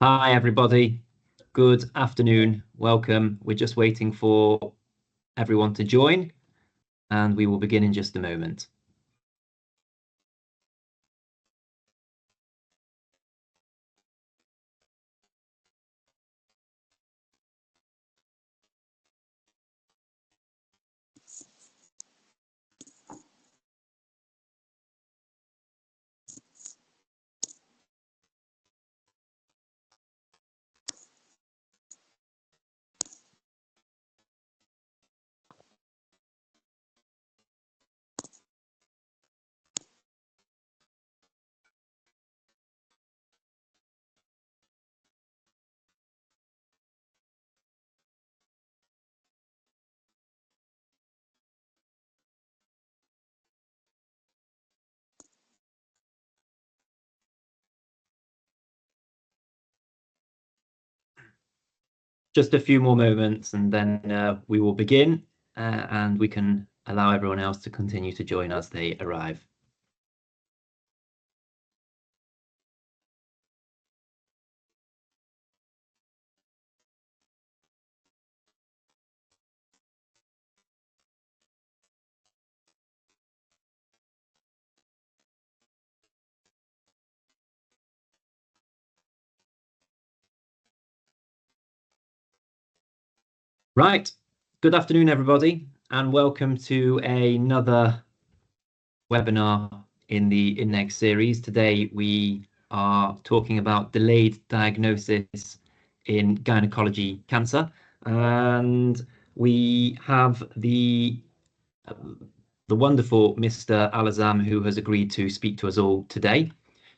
Hi, everybody. Good afternoon. Welcome. We're just waiting for everyone to join, and we will begin in just a moment. Just a few more moments, and then we will begin, and we can allow everyone else to continue to join as they arrive. Right. Good afternoon, everybody, and welcome to another webinar in the INNEG series. Today, we are talking about delayed diagnosis in gynecology cancer, and we have the wonderful Mr. Alazzam, who has agreed to speak to us all today.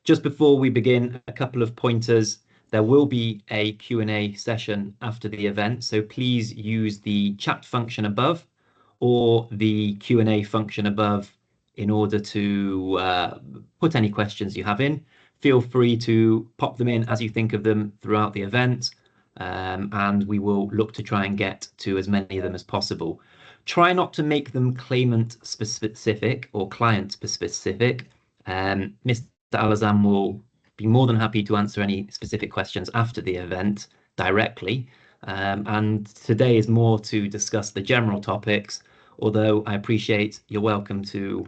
Just before we begin, a couple of pointers. There will be a Q&A session after the event, so please use the chat function above or the Q&A function above in order to put any questions you have in. Feel free to pop them in as you think of them throughout the event, and we will look to try and get to as many of them as possible. Try not to make them claimant specific or client specific. Mr. Alazzam will be more than happy to answer any specific questions after the event directly. And today is more to discuss the general topics, although I appreciate you're welcome to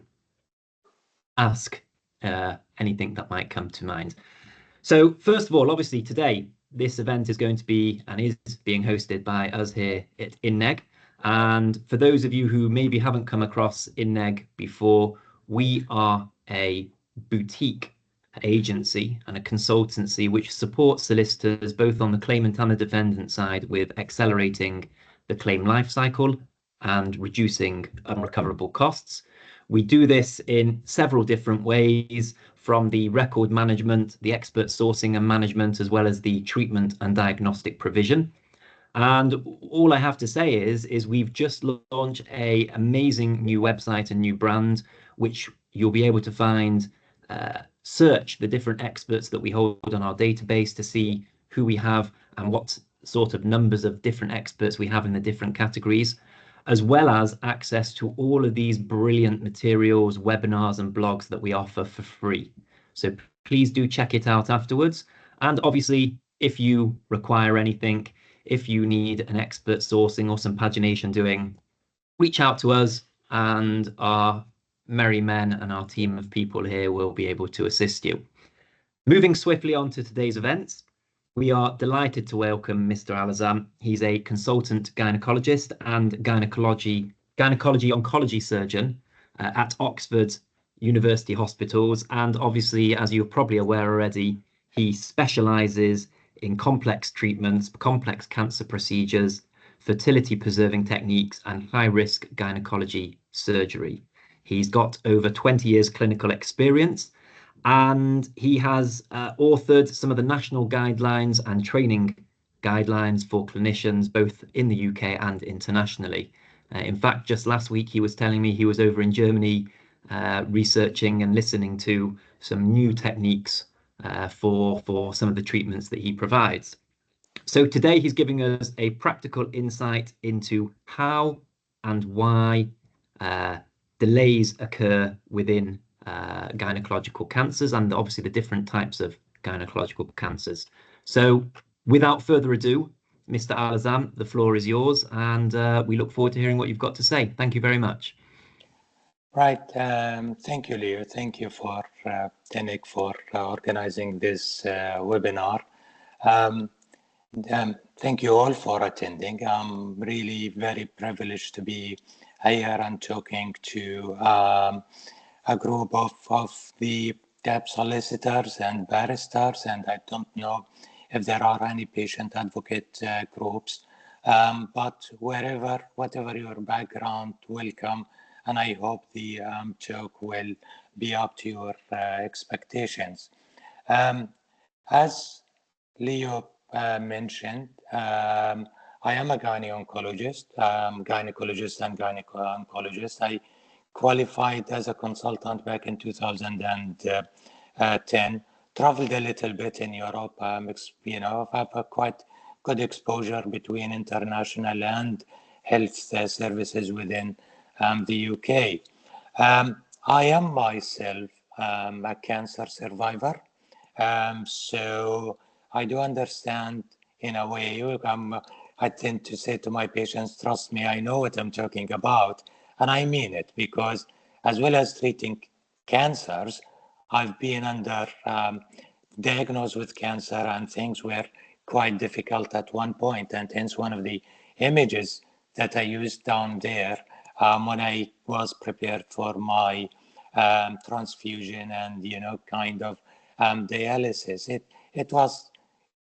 ask anything that might come to mind. So first of all, obviously today, this event is going to be and is being hosted by us here at INNEG. And for those of you who maybe haven't come across INNEG before, we are a boutique agency and a consultancy which supports solicitors both on the claimant and the defendant side with accelerating the claim life cycle and reducing unrecoverable costs. We do this in several different ways, from the record management, the expert sourcing and management, as well as the treatment and diagnostic provision. And all I have to say is we've just launched an amazing new website and new brand, which you'll be able to find, search the different experts that we hold on our database to see who we have and what sort of numbers of different experts we have in the different categories, as well as access to all of these brilliant materials, webinars and blogs that we offer for free. So please do check it out afterwards. And obviously, if you require anything, if you need an expert sourcing or some pagination doing, reach out to us, and our merry men and our team of people here will be able to assist you. Moving swiftly on to today's events, we are delighted to welcome Mr. Alazzam. He's a consultant gynecologist and gynecology oncology surgeon at Oxford University Hospitals. And obviously, as you're probably aware already, he specializes in complex treatments, complex cancer procedures, fertility preserving techniques, and high-risk gynecology surgery. He's got over 20 years clinical experience, and he has authored some of the national guidelines and training guidelines for clinicians, both in the UK and internationally. In fact, just last week, he was telling me he was over in Germany researching and listening to some new techniques for some of the treatments that he provides. So today he's giving us a practical insight into how and why delays occur within gynecological cancers, and obviously the different types of gynecological cancers. So without further ado, Mr. Alazzam, the floor is yours, and we look forward to hearing what you've got to say. Thank you very much. Right. Thank you, Leo. Thank you for INNEG for organizing this webinar. Thank you all for attending. I'm really very privileged to be here and talking to a group of the TAP solicitors and barristers, and I don't know if there are any patient advocate groups, but whatever your background, welcome, and I hope the talk will be up to your expectations. As Leo mentioned, I am a gynecologist, gynecologist and gynecologist. I qualified as a consultant back in 2010, traveled a little bit in Europe, you know, I've had a quite good exposure between international and health services within the UK. I am myself a cancer survivor. So I do understand in a way, I tend to say to my patients, trust me, I know what I'm talking about. And I mean it, because as well as treating cancers, I've been diagnosed with cancer, and things were quite difficult at one point. And hence one of the images that I used down there when I was prepared for my transfusion and, you know, kind of dialysis. It was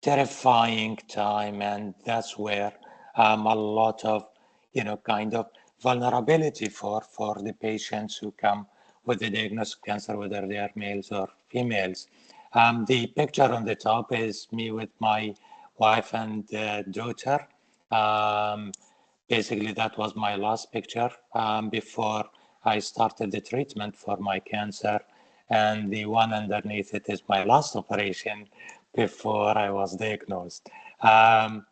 terrifying time, and that's where a lot of, you know, kind of vulnerability for the patients who come with the diagnosis of cancer, whether they are males or females. The picture on the top is me with my wife and daughter. Basically, that was my last picture before I started the treatment for my cancer. And the one underneath it is my last operation before I was diagnosed. And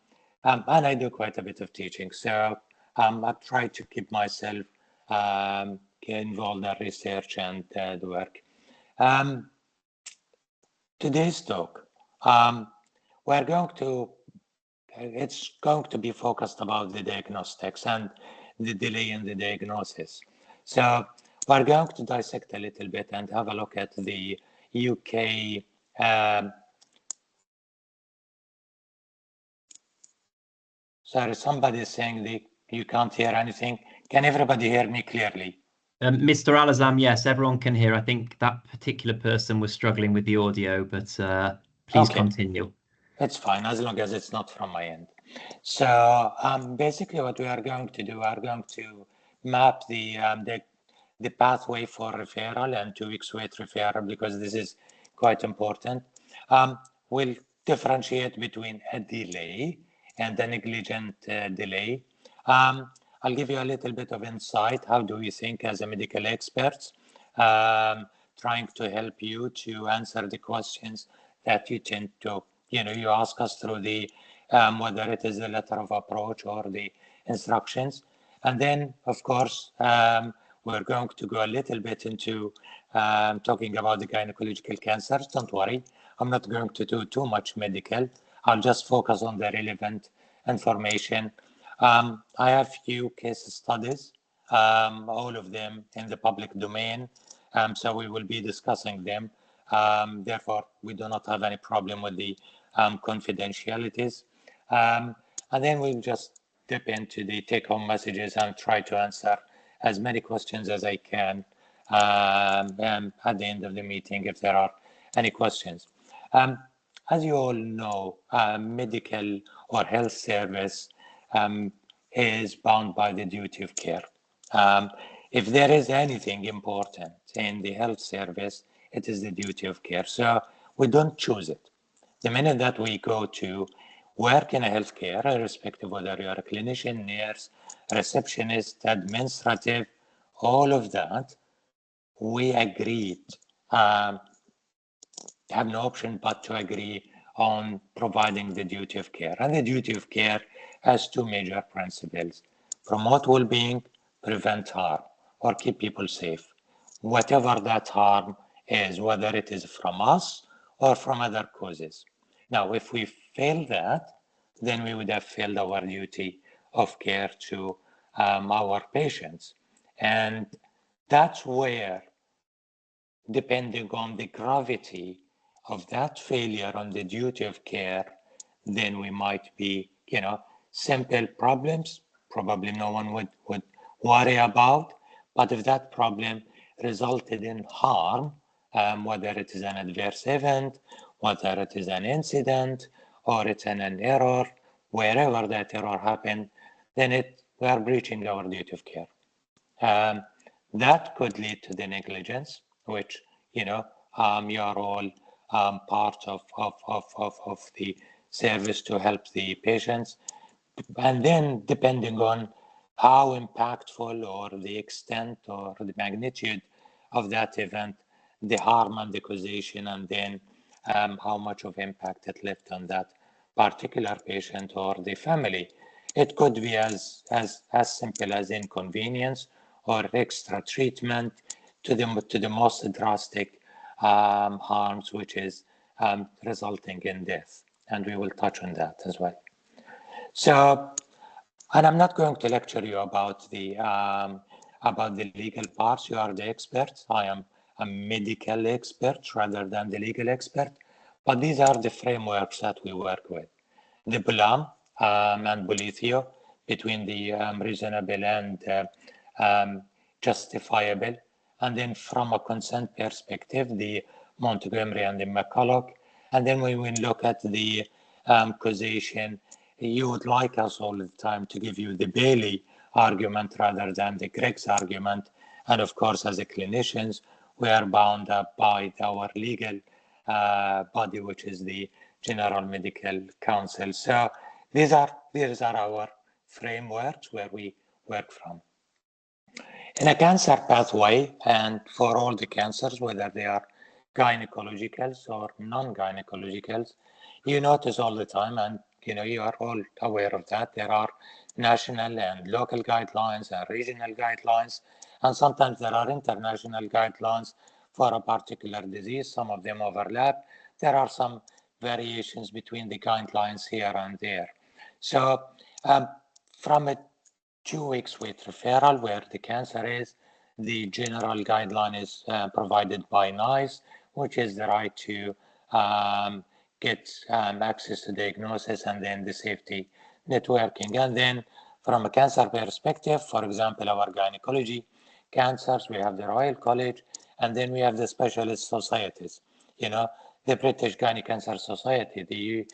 I do quite a bit of teaching. So I try to keep myself involved in research and the work. Today's talk, it's going to be focused about the diagnostics and the delay in the diagnosis. So we're going to dissect a little bit and have a look at the UK sorry, somebody is saying you can't hear anything. Can everybody hear me clearly? Mr. Alazzam, yes, everyone can hear. I think that particular person was struggling with the audio, but please continue. It's fine, as long as it's not from my end. So basically what we are going to do, we are going to map the pathway for referral and 2 weeks wait referral, because this is quite important. We'll differentiate between a delay and a negligent delay. I'll give you a little bit of insight. How do we think as a medical experts, trying to help you to answer the questions that you tend to, you know, you ask us through the, whether it is the letter of approach or the instructions. And then, of course, we're going to go a little bit into talking about the gynecological cancers. Don't worry, I'm not going to do too much medical. I'll just focus on the relevant information. I have few case studies, all of them in the public domain, so we will be discussing them. Therefore, we do not have any problem with the confidentialities. And then we'll just dip into the take-home messages and try to answer as many questions as I can at the end of the meeting if there are any questions. As you all know, medical or health service is bound by the duty of care. If there is anything important in the health service, it is the duty of care. So we don't choose it. The minute that we go to work in a healthcare, irrespective whether you're a clinician, nurse, receptionist, administrative, all of that, we agreed, have no option but to agree on providing the duty of care. And the duty of care has two major principles: promote well-being, prevent harm, or keep people safe. Whatever that harm is, whether it is from us or from other causes. Now, if we fail that, then we would have failed our duty of care to our patients. And that's where, depending on the gravity of that failure on the duty of care, then we might be, simple problems, probably no one would worry about. But if that problem resulted in harm, whether it is an adverse event, whether it is an incident, or it's an error, wherever that error happened, then we are breaching our duty of care. That could lead to the negligence, which, you are all part of the service to help the patients. And then depending on how impactful or the extent or the magnitude of that event, the harm and the causation, and then how much of impact it left on that particular patient or the family. It could be as simple as inconvenience or extra treatment to the most drastic harms, which is resulting in death. And we will touch on that as well. So, and I'm not going to lecture you about the legal parts. You are the experts. I am a medical expert rather than the legal expert. But these are the frameworks that we work with. The BLAM and Bolithio, between the reasonable and justifiable. And then from a consent perspective, the Montgomery and the McCulloch. And then when we look at the causation, you would like us all the time to give you the Bailey argument rather than the Greg's argument. And of course, as a clinicians, we are bound up by our legal body, which is the General Medical Council. So these are our frameworks where we work from. In a cancer pathway, and for all the cancers, whether they are gynecologicals or non-gynecologicals, you notice all the time, and you are all aware of that, there are national and local guidelines and regional guidelines, and sometimes there are international guidelines for a particular disease. Some of them overlap. There are some variations between the guidelines here and there. So from a 2 weeks wait referral where the cancer is, the general guideline is provided by NICE, which is the right to get access to diagnosis and then the safety networking. And then from a cancer perspective, for example, our gynecology cancers, we have the Royal College, and then we have the specialist societies, the British Gynae Cancer Society, the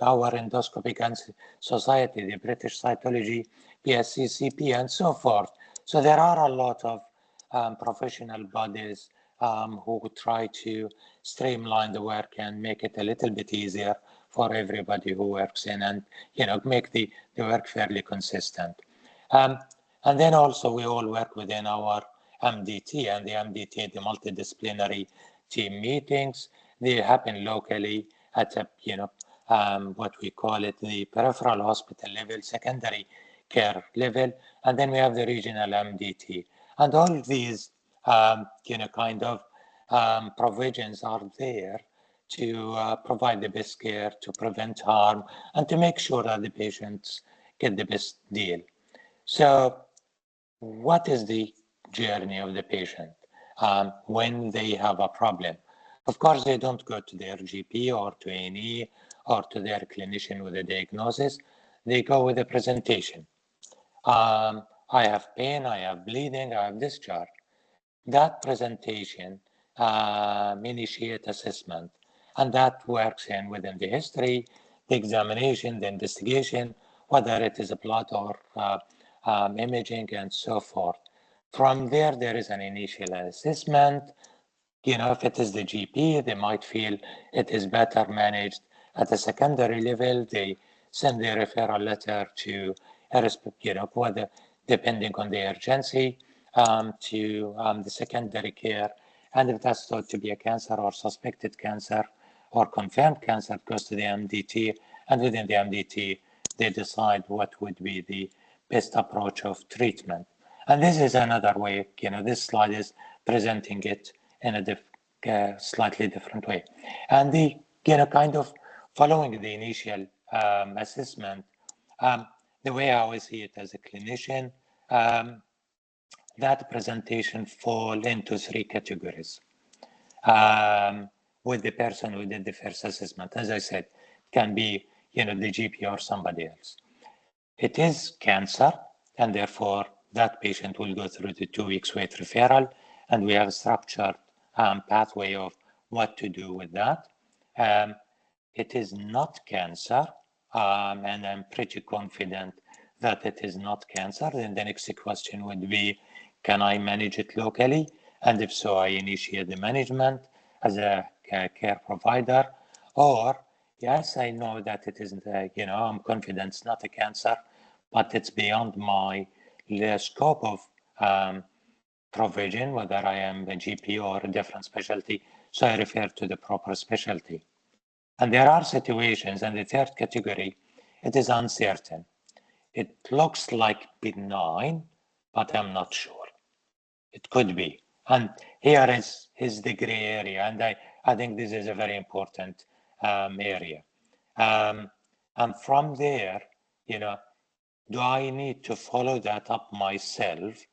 our Endoscopy Cancer Society, the British Cytology, PSCCP, and so forth. So there are a lot of professional bodies who try to streamline the work and make it a little bit easier for everybody who works in, and make the work fairly consistent. And then also we all work within our MDT, and the MDT, the multidisciplinary team meetings, they happen locally at a, what we call it, the peripheral hospital level, secondary care level, and then we have the regional MDT. And all these, kind of provisions are there to provide the best care, to prevent harm, and to make sure that the patients get the best deal. So what is the journey of the patient when they have a problem? Of course, they don't go to their GP or to A&E or to their clinician with a diagnosis. They go with a presentation. I have pain, I have bleeding, I have discharge. That presentation initiate assessment, and that works in within the history, the examination, the investigation, whether it is a blood or imaging, and so forth. From there, there is an initial assessment. If it is the GP, they might feel it is better managed at a secondary level. They send the referral letter to, whether depending on the urgency, to the secondary care. And if that's thought to be a cancer or suspected cancer or confirmed cancer, it goes to the MDT. And within the MDT, they decide what would be the best approach of treatment. And this is another way, this slide is presenting it in a slightly different way. And the kind of following the initial assessment, the way I always see it as a clinician, that presentation fall into 3 categories. With the person who did the first assessment, as I said, can be, the GP or somebody else. It is cancer, and therefore that patient will go through the 2 weeks wait referral, and we have a structured pathway of what to do with that. It is not cancer, and I'm pretty confident that it is not cancer. Then the next question would be, can I manage it locally? And if so, I initiate the management as a care provider. Or, yes, I know that it isn't, I'm confident it's not a cancer, but it's beyond my scope of provision, whether I am a GP or a different specialty, so I refer to the proper specialty. And there are situations, and the third category, it is uncertain. It looks like benign, but I'm not sure. It could be. And here is the gray area, and I think this is a very important area. And from there, do I need to follow that up myself?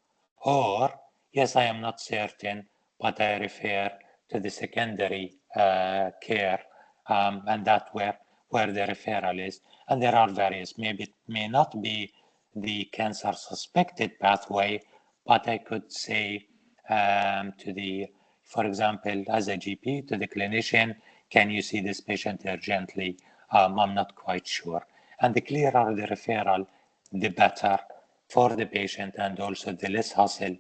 Or, yes, I am not certain, but I refer to the secondary care, and that where the referral is. And there are various, maybe it may not be the cancer suspected pathway, but I could say to the, for example, as a GP, to the clinician, can you see this patient urgently? I'm not quite sure. And the clearer the referral, the better for the patient, and also the less hassle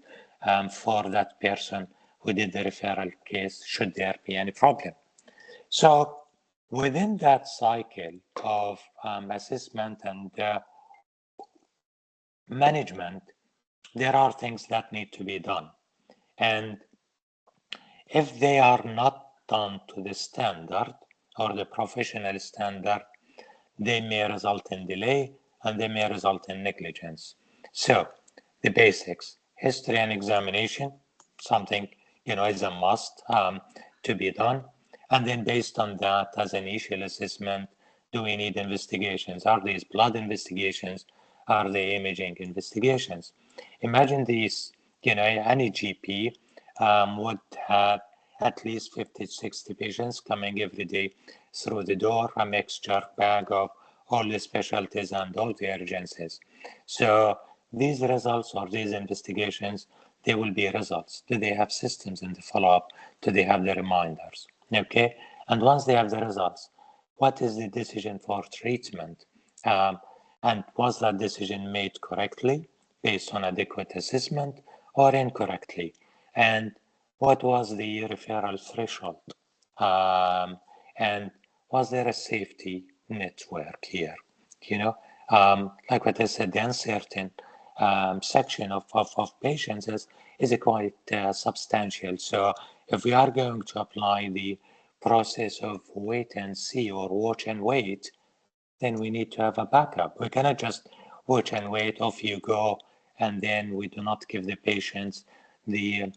for that person who did the referral case, should there be any problem. So within that cycle of assessment and management, there are things that need to be done. And if they are not done to the standard or the professional standard, they may result in delay, and they may result in negligence. So the basics, history and examination, something, is a must to be done. And then based on that, as an initial assessment, do we need investigations? Are these blood investigations? Are they imaging investigations? Imagine these, any GP would have at least 50, 60 patients coming every day through the door, a mixture bag of all the specialties and all the urgencies. So these results or these investigations, they will be results. Do they have systems in the follow-up? Do they have the reminders? Okay. And once they have the results, what is the decision for treatment? And was that decision made correctly based on adequate assessment or incorrectly? And what was the referral threshold? And was there a safety network here? Like what I said, the uncertain section of patients is quite substantial. So if we are going to apply the process of wait and see or watch and wait, then we need to have a backup. We cannot just watch and wait, off you go, and then we do not give the patients the,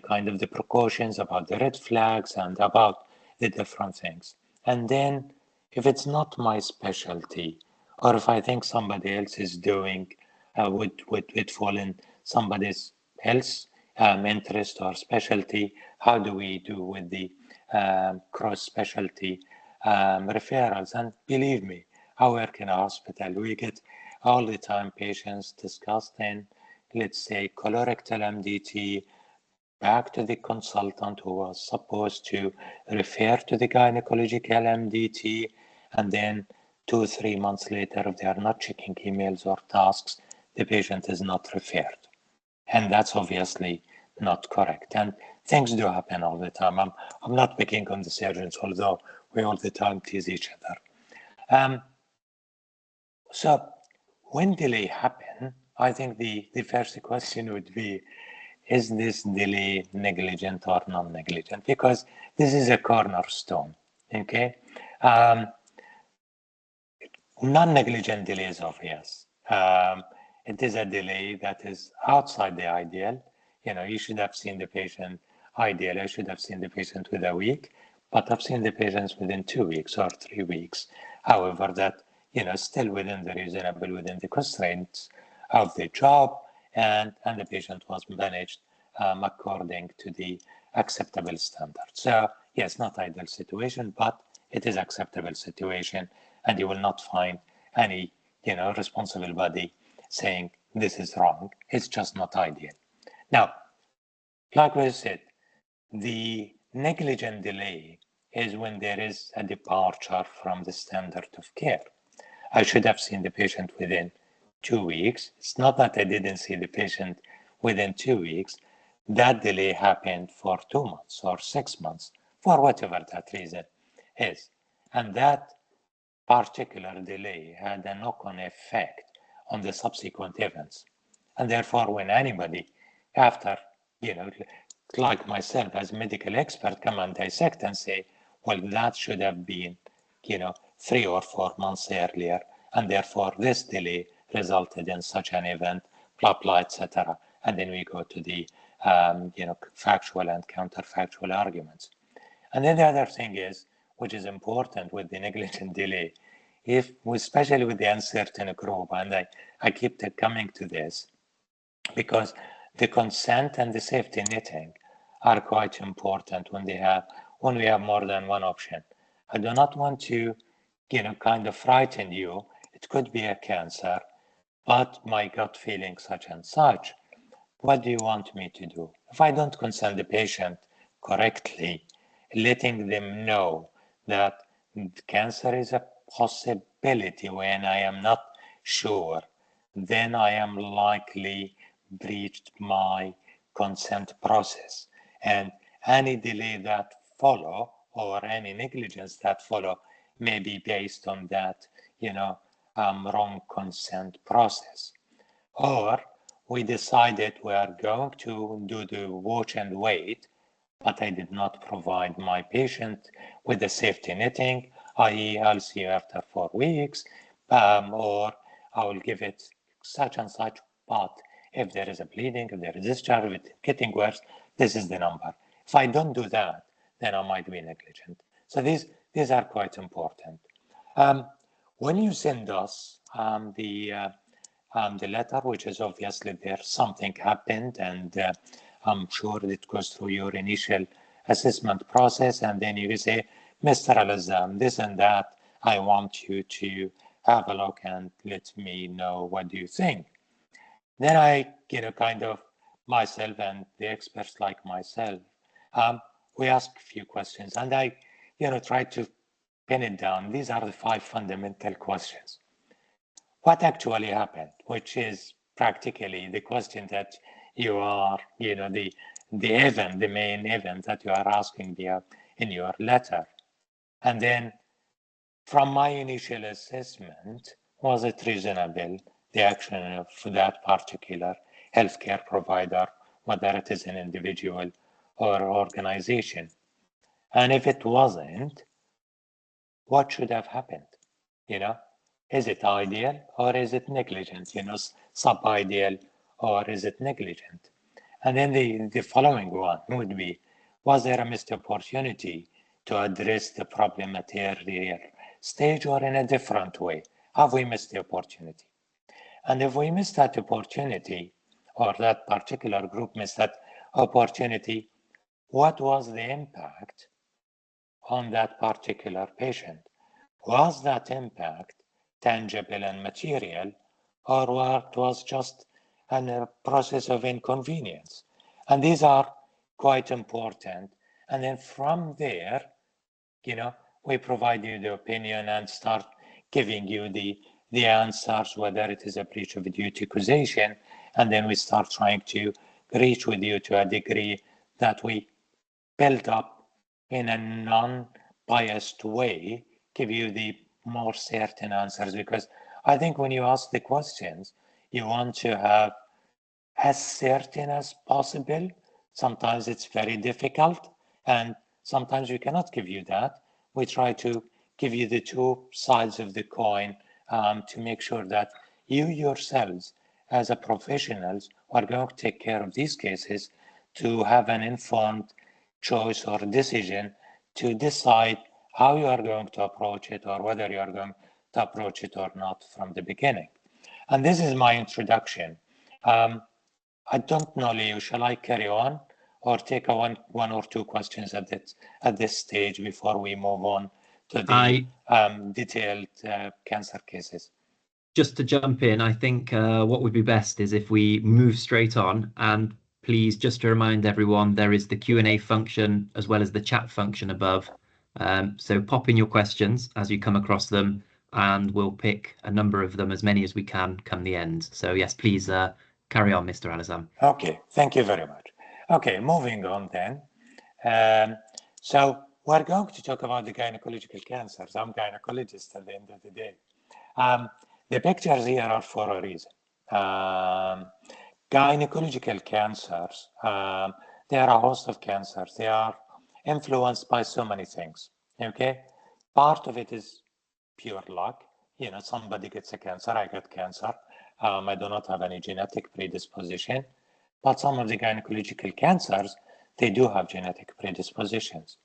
kind of the precautions about the red flags and about the different things. And then if it's not my specialty, or if I think somebody else is doing, would fall in somebody else interest or specialty, how do we do with the cross-specialty referrals? And believe me, I work in a hospital. We get all the time patients discussing, let's say, colorectal MDT, back to the consultant who was supposed to refer to the gynecological MDT, and then 2-3 months later, if they are not checking emails or tasks, the patient is not referred. And that's obviously not correct. And things do happen all the time. I'm not picking on the surgeons, although we all the time tease each other. So when delay happen, I think the first question would be, is this delay negligent or non-negligent? Because this is a cornerstone, okay? Non-negligent delay is obvious. It is a delay that is outside the ideal. You should have seen the patient ideally. I should have seen the patient with a week, but I've seen the patients within 2 weeks or 3 weeks. However, that, still within the constraints of the job, and the patient was managed according to the acceptable standard. So yes, not ideal situation, but it is acceptable situation, and you will not find any, responsible body saying this is wrong. It's just not ideal. Now, like we said, the negligent delay is when there is a departure from the standard of care. I should have seen the patient within 2 weeks. It's not that I didn't see the patient within 2 weeks. That delay happened for 2 months or 6 months, for whatever that reason is. And that particular delay had a knock-on effect on the subsequent events. And therefore, when anybody, after, like myself as a medical expert, come and dissect and say, well, that should have been, 3 or 4 months earlier, and therefore this delay resulted in such an event, blah, blah, etc. And then we go to the, factual and counterfactual arguments. And then the other thing is, which is important with the negligent delay, especially with the uncertain group, and I keep coming to this, because the consent and the safety netting are quite important when we have more than one option. I do not want to, kind of frighten you. It could be a cancer, but my gut feeling such and such. What do you want me to do? If I don't consent the patient correctly, letting them know that cancer is a possibility when I am not sure, then I am likely breached my consent process. And any delay that follow or any negligence that follow may be based on that, wrong consent process. Or we decided we are going to do the watch and wait, but I did not provide my patient with the safety netting, i.e. I'll see you after 4 weeks, or I will give it such and such, but if there is a bleeding, if there is discharge, if it's getting worse, this is the number. If I don't do that, then I might be negligent. So these are quite important. When you send us the letter, which is obviously there something happened, and I'm sure it goes through your initial assessment process, and then you say, Mr. Alazzam, this and that, I want you to have a look and let me know what do you think. Then I, kind of myself and the experts like myself, we ask a few questions, and I, try to pin it down. These are the 5 fundamental questions. What actually happened, which is practically the question that you are, the event, the main event that you are asking in your letter. And then from my initial assessment, was it reasonable, the action of that particular healthcare provider, whether it is an individual or organization? And if it wasn't, what should have happened? Is it ideal or is it negligent? Sub-ideal or is it negligent? And then the following one would be, was there a missed opportunity to address the problem at an earlier stage or in a different way? Have we missed the opportunity? And if we missed that opportunity, or that particular group missed that opportunity, what was the impact on that particular patient? Was that impact tangible and material, or what was just a process of inconvenience? And these are quite important. And then from there, we provide you the opinion and start giving you the answers, whether it is a breach of duty causation, and then we start trying to reach with you to a degree that we build up in a non-biased way, give you the more certain answers, because I think when you ask the questions, you want to have as certain as possible. Sometimes it's very difficult, and sometimes we cannot give you that. We try to give you the 2 sides of the coin to make sure that you yourselves, as a professionals, are going to take care of these cases to have an informed choice or decision to decide how you are going to approach it or whether you are going to approach it or not from the beginning. And this is my introduction. I don't know, Leo, shall I carry on or take one or two questions at this stage before we move on to the detailed cancer cases? Just to jump in, I think what would be best is if we move straight on, and please, just to remind everyone, there is the Q&A function as well as the chat function above. So pop in your questions as you come across them, and we'll pick a number of them, as many as we can, come the end. So yes, please carry on, Mr. Alazzam. Okay, thank you very much. Okay, moving on then. So we're going to talk about the gynecological cancers. I'm a gynecologist at the end of the day. The pictures here are for a reason. Gynecological cancers, there are a host of cancers. They are influenced by so many things, okay? Part of it is pure luck. You know, somebody gets a cancer, I got cancer. I do not have any genetic predisposition, but some of the gynecological cancers, they do have genetic predispositions.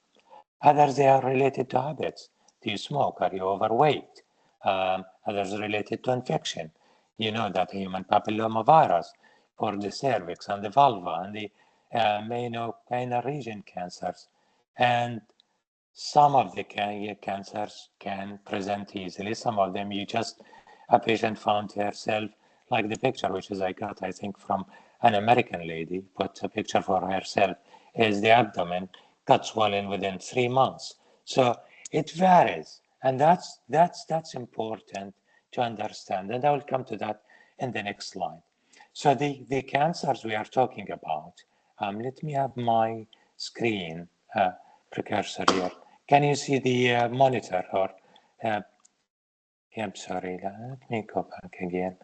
Others, they are related to habits. Do you smoke? Are you overweight? Others related to infection. You know that human papillomavirus for the cervix and the vulva and the anal region cancers. And some of the cancers can present easily. Some of them, a patient found herself, like the picture, which is I got, I think, from an American lady, put a picture for herself, is the abdomen got swollen within 3 months. So it varies, and that's important to understand, and I will come to that in the next slide. So the cancers we are talking about, let me have my screen precursor here. Can you see the monitor? Or I'm sorry, let me go back again.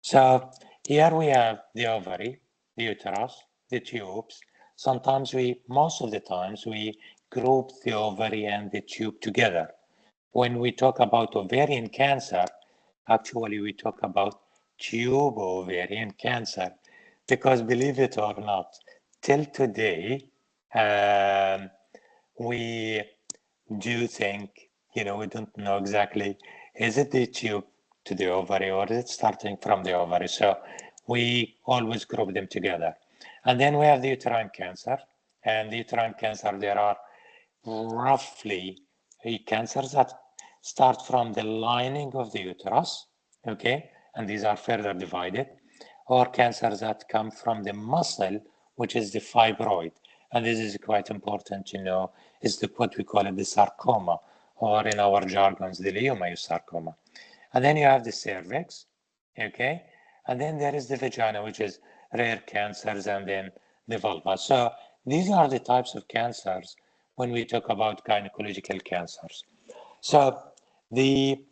So here we have the ovary, the uterus, the tubes. Sometimes most of the times we group the ovary and the tube together. When we talk about ovarian cancer, actually we talk about tube ovarian cancer, because believe it or not, till today, we do think, we don't know exactly, is it the tube to the ovary or is it starting from the ovary? So we always group them together. And then we have the uterine cancer. And the uterine cancer, there are roughly cancers that start from the lining of the uterus, okay? And these are further divided, or cancers that come from the muscle, which is the fibroid. And this is quite important to know, is what we call it the sarcoma, or in our jargons, the leiomyosarcoma. And then you have the cervix, okay? And then there is the vagina, which is rare cancers, and then the vulva. So these are the types of cancers when we talk about gynecological cancers. So the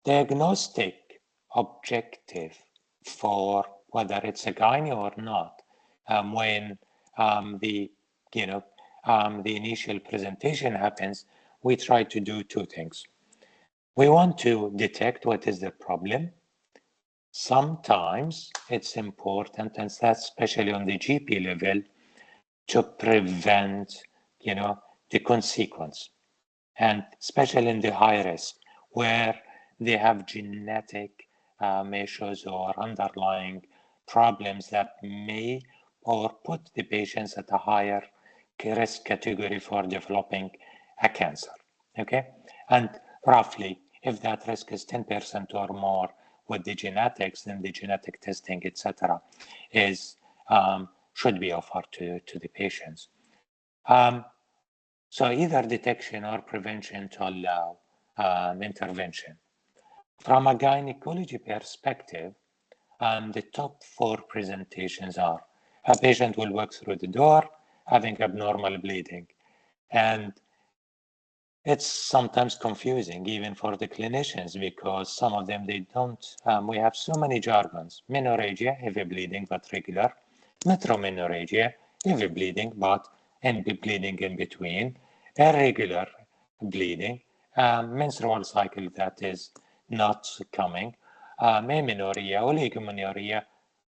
diagnostic objective for whether it's a gyne or not, when the initial presentation happens, we try to do two things. We want to detect what is the problem. Sometimes it's important, and that's especially on the GP level, to prevent, the consequence. And especially in the high risk, where they have genetic issues or underlying problems that may or put the patients at a higher risk category for developing a cancer, okay? And roughly, if that risk is 10% or more with the genetics, then the genetic testing, etc., should be offered to the patients. So either detection or prevention to allow intervention. From a gynecology perspective, the top 4 presentations are: a patient will walk through the door having abnormal bleeding. And it's sometimes confusing even for the clinicians, because some of them, they don't, we have so many jargons: menorrhagia, heavy bleeding but regular; metromenorrhagia, heavy bleeding but bleeding in between; irregular bleeding; menstrual cycle that is not coming; amenorrhea, oligomenorrhea.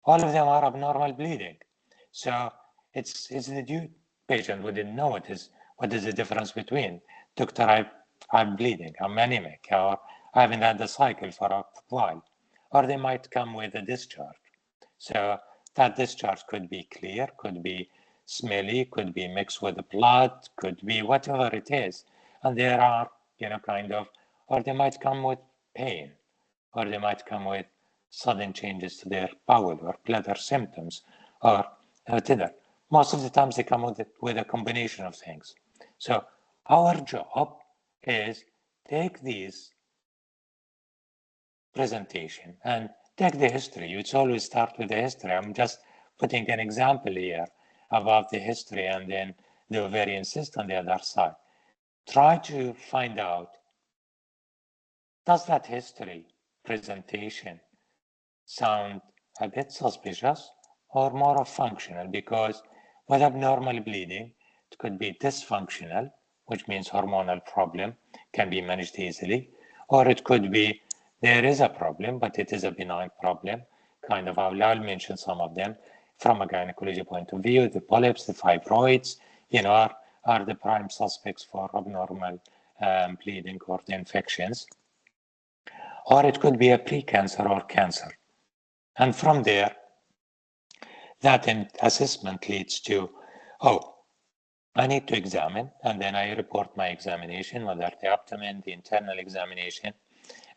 All of them are abnormal bleeding. So it's the patient wouldn't know What is the difference between, doctor, I'm bleeding, I'm anemic, or I haven't had the cycle for a while, or they might come with a discharge. So that discharge could be clear, could be smelly, could be mixed with blood, could be whatever it is. And there are, or they might come with pain, or they might come with sudden changes to their bowel or bladder symptoms, or whatever. Most of the times they come with a combination of things. So our job is take these presentation and take the history. It's always start with the history. I'm just putting an example here about the history and then the ovarian cyst on the other side. Try to find out, does that history presentation sound a bit suspicious or more of functional? Because with abnormal bleeding, it could be dysfunctional, which means hormonal problem can be managed easily, or it could be there is a problem, but it is a benign problem. I'll mention some of them from a gynecology point of view. The polyps, the fibroids, are the prime suspects for abnormal bleeding or the infections. Or it could be a precancer or cancer. And from there, that assessment leads to, I need to examine, and then I report my examination, whether the abdomen, the internal examination,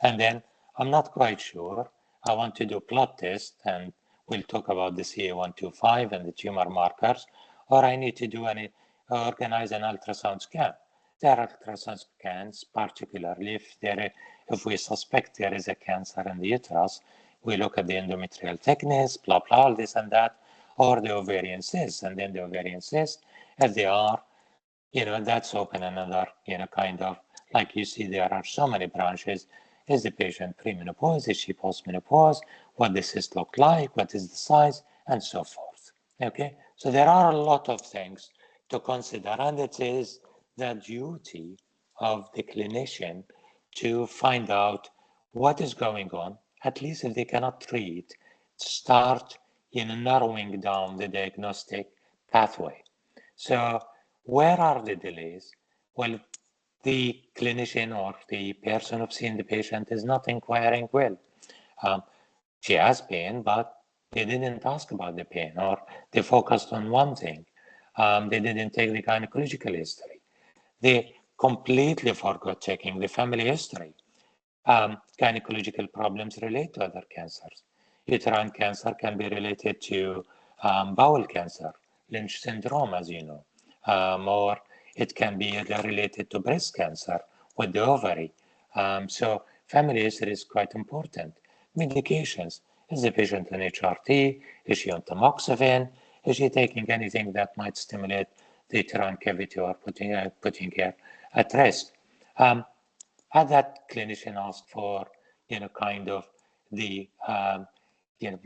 and then I'm not quite sure. I want to do blood test, and we'll talk about the CA125 and the tumor markers, or I need to organize an ultrasound scan. There are ultrasound scans, particularly if we suspect there is a cancer in the uterus, we look at the endometrial thickness, blah, blah, all this and that, or the ovarian cyst, and then the ovarian cyst, if they are, that's open another, like you see, there are so many branches. Is the patient premenopause? Is she postmenopause? What does this look like? What is the size? And so forth. Okay, so there are a lot of things to consider, and it is the duty of the clinician to find out what is going on, at least if they cannot treat, start narrowing down the diagnostic pathway. So where are the delays? Well, the clinician or the person who's seen the patient is not inquiring well. She has pain, but they didn't ask about the pain, or they focused on one thing. They didn't take the gynecological history. They completely forgot checking the family history. Gynecological problems relate to other cancers. Uterine cancer can be related to bowel cancer, Lynch syndrome, as you know, or it can be related to breast cancer with the ovary. So family history is quite important. Medications. Is the patient on HRT? Is she on tamoxifen? Is she taking anything that might stimulate the uterine cavity or putting her at rest? Had that clinician asked for,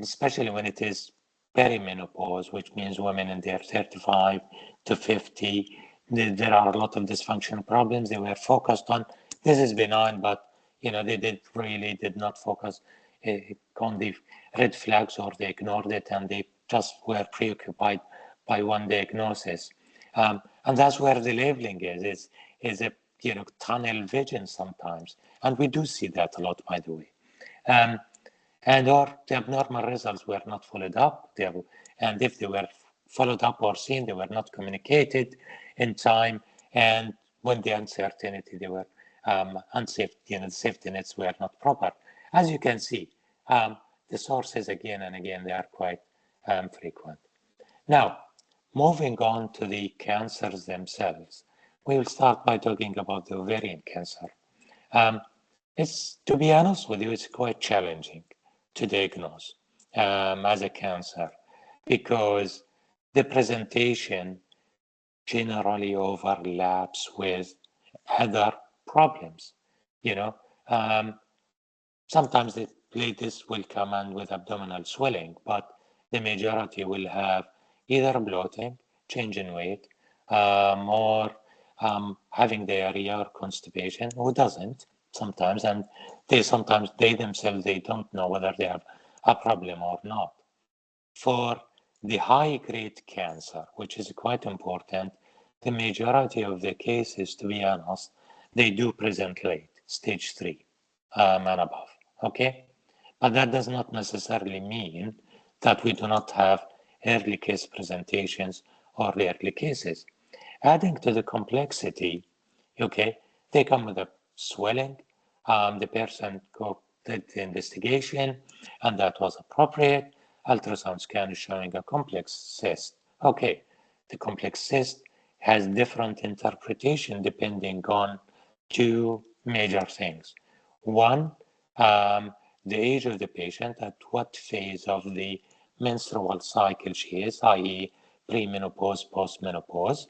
especially when it is perimenopause, which means women in their 35 to 50, there are a lot of dysfunctional problems. They were focused on, this is benign, but, they did not focus on the red flags, or they ignored it, and they just were preoccupied by one diagnosis. And that's where the labeling is a tunnel vision sometimes. And we do see that a lot, by the way. Or the abnormal results were not followed up. And if they were followed up or seen, they were not communicated in time. And when the uncertainty, they were unsafe, the safety nets were not proper. As you can see, the sources again and again, they are quite frequent. Now, moving on to the cancers themselves, we will start by talking about the ovarian cancer. To be honest with you, it's quite challenging to diagnose as a cancer, because the presentation generally overlaps with other problems. Sometimes the ladies will come in with abdominal swelling, but the majority will have either bloating, change in weight, or having diarrhea or constipation. Who doesn't sometimes? And they themselves, they don't know whether they have a problem or not. For the high-grade cancer, which is quite important, the majority of the cases, to be honest, they do present late, stage 3 and above, okay? But that does not necessarily mean that we do not have early case presentations or early cases. Adding to the complexity, okay, they come with a swelling, the person did the investigation, and that was appropriate. Ultrasound scan is showing a complex cyst. Okay, the complex cyst has different interpretation depending on two major things. One, the age of the patient, at what phase of the menstrual cycle she is, i.e. premenopause, postmenopause.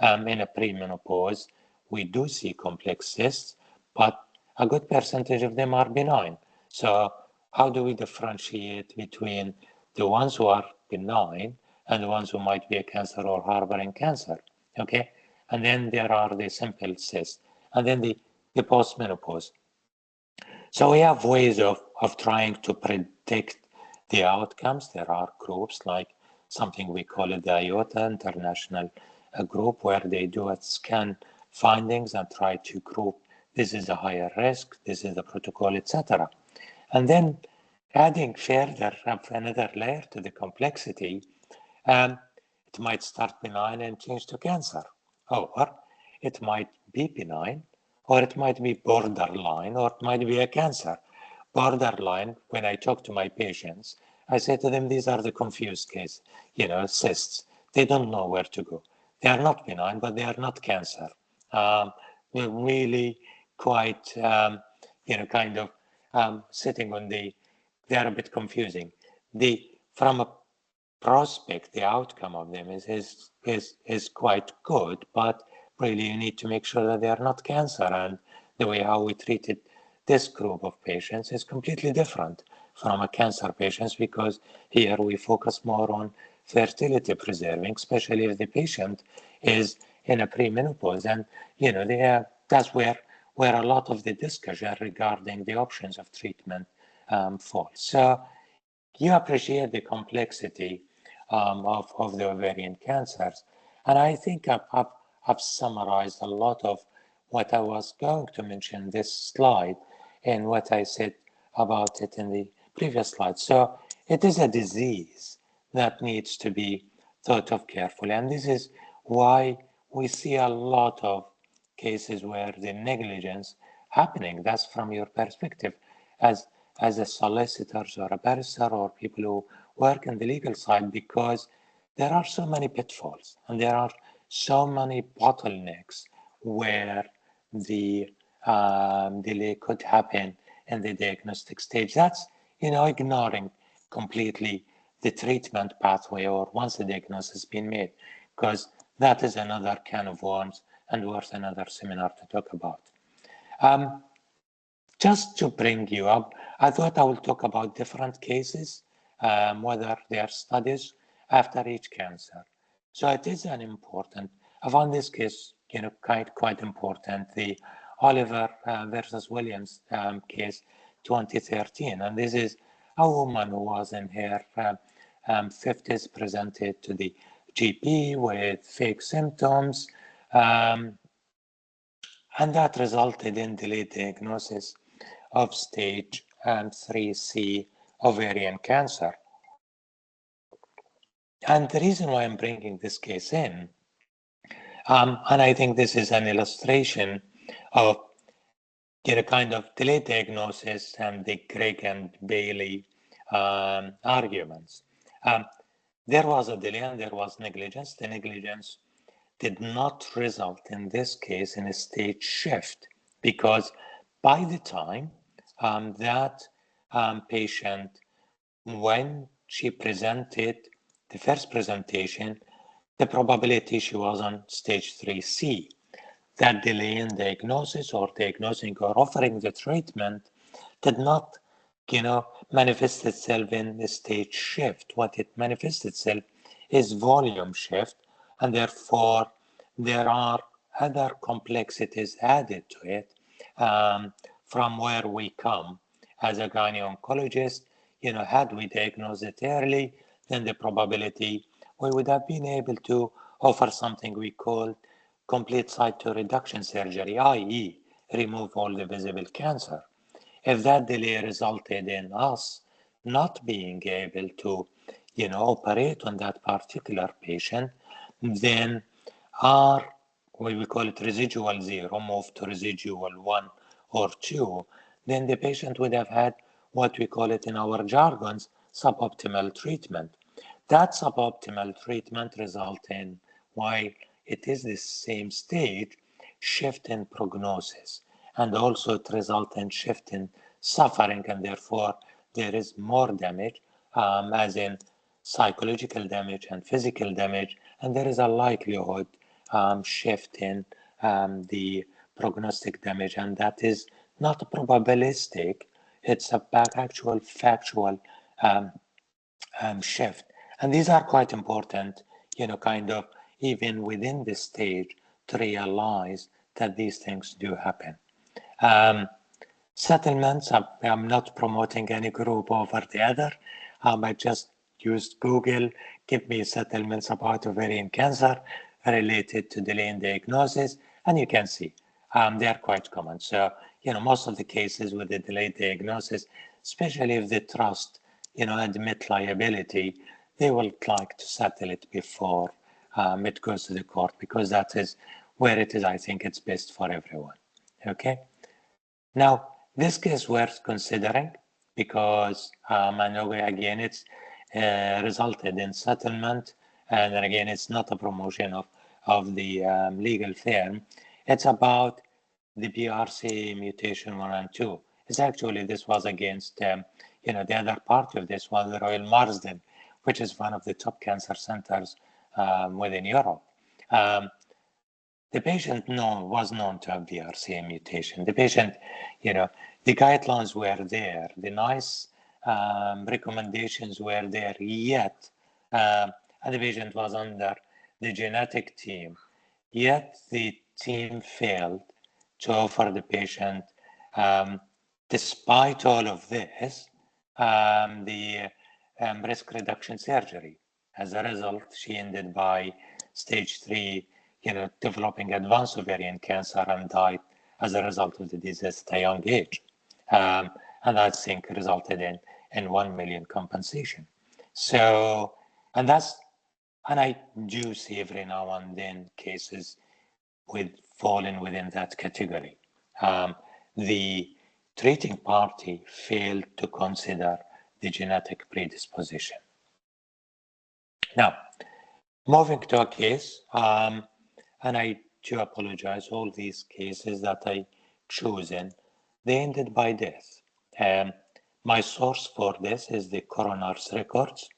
In a premenopause, we do see complex cysts, but a good percentage of them are benign. So how do we differentiate between the ones who are benign and the ones who might be a cancer or harboring cancer? Okay, and then there are the simple cysts, and then the postmenopause. So we have ways of trying to predict the outcomes. There are groups like something we call it the IOTA International group, where they do a scan findings and try to group, this is a higher risk, this is the protocol, etc. And then adding further another layer to the complexity, it might start benign and change to cancer, or it might be benign, or it might be borderline, or it might be a cancer. Borderline, when I talk to my patients, I say to them, these are the confused case, cysts. They don't know where to go. They are not benign, but they are not cancer. They're really quite, kind of sitting on they are a bit confusing. From a prospect, the outcome of them is quite good, but really you need to make sure that they are not cancer, and the way how we treated this group of patients is completely different from a cancer patients, because here we focus more on fertility preserving, especially if the patient is in a premenopause, and that's where a lot of the discussion regarding the options of treatment falls. So you appreciate the complexity of the ovarian cancers. And I think I've summarized a lot of what I was going to mention in this slide and what I said about it in the previous slide. So it is a disease that needs to be thought of carefully. And this is why we see a lot of cases where the negligence happening. That's from your perspective as a solicitor or a barrister or people who work in the legal side, because there are so many pitfalls and there are so many bottlenecks where the delay could happen in the diagnostic stage. That's, ignoring completely the treatment pathway or once the diagnosis has been made, because that is another can of worms and worth another seminar to talk about. Just to bring you up, I thought I will talk about different cases, whether they are studies after each cancer. So it is an important, I found this case, quite important, the Oliver versus Williams case 2013. And this is a woman who was in her 50s, presented to the GP with fake symptoms, and that resulted in delayed diagnosis of stage 3C ovarian cancer. And the reason why I'm bringing this case in, and I think this is an illustration of kind of delayed diagnosis and the Craig and Bailey arguments. There was a delay and there was negligence. The negligence did not result in this case in a stage shift, because by the time that patient, when she presented the first presentation, the probability she was on stage 3C. That delay in diagnosis or diagnosing or offering the treatment did not, manifest itself in a stage shift. What it manifests itself is volume shift, and therefore there are other complexities added to it from where we come as a gynecologist. Had we diagnosed it early, then the probability we would have been able to offer something we call complete cytoreduction surgery, i.e. remove all the visible cancer. If that delay resulted in us not being able to, operate on that particular patient, then our, what we call it residual 0, move to residual 1 or 2, then the patient would have had what we call it in our jargons, suboptimal treatment. That suboptimal treatment results in, while it is the same stage, shift in prognosis, and also it results in shift in suffering, and therefore there is more damage, as in psychological damage and physical damage, and there is a likelihood shift in the prognostic damage, and that is not probabilistic, it's a actual factual shift. And these are quite important, kind of even within this stage to realize that these things do happen. Settlements, I'm not promoting any group over the other. I just used Google, give me settlements about ovarian cancer related to delay in diagnosis, and you can see they are quite common. So, most of the cases with the delayed diagnosis, especially if they trust, admit liability, they will like to settle it before it goes to the court, because that is where it is, I think it's best for everyone. Okay. Now, this case worth considering because I know again it's resulted in settlement, and again it's not a promotion of the legal firm. It's about the BRCA mutation 1 and 2. It's actually, this was against the other part of this was the Royal Marsden, which is one of the top cancer centers within Europe. The patient was known to have BRCA mutation. The patient, the guidelines were there, the nice recommendations were there, yet, and the patient was under the genetic team, yet the team failed to offer the patient, despite all of this, the risk reduction surgery. As a result, she ended by stage 3, developing advanced ovarian cancer and died as a result of the disease at a young age. And I think resulted in 1 million compensation. So, and I do see every now and then cases falling within that category. The treating party failed to consider the genetic predisposition. Now, moving to a case, and I do apologize, all these cases that I chosen, they ended by death. My source for this is the coroner's records,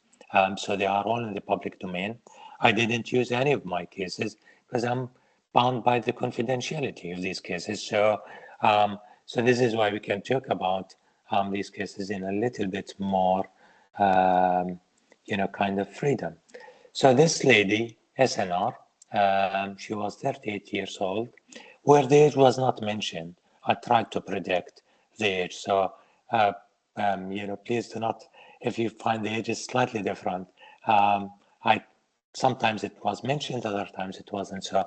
so they are all in the public domain. I didn't use any of my cases because I'm bound by the confidentiality of these cases. So, so this is why we can talk about these cases in a little bit more, kind of freedom. So this lady, SNR, she was 38 years old, where the age was not mentioned. I tried to predict the age. So, please do not, if you find the age is slightly different, sometimes it was mentioned, other times it wasn't. So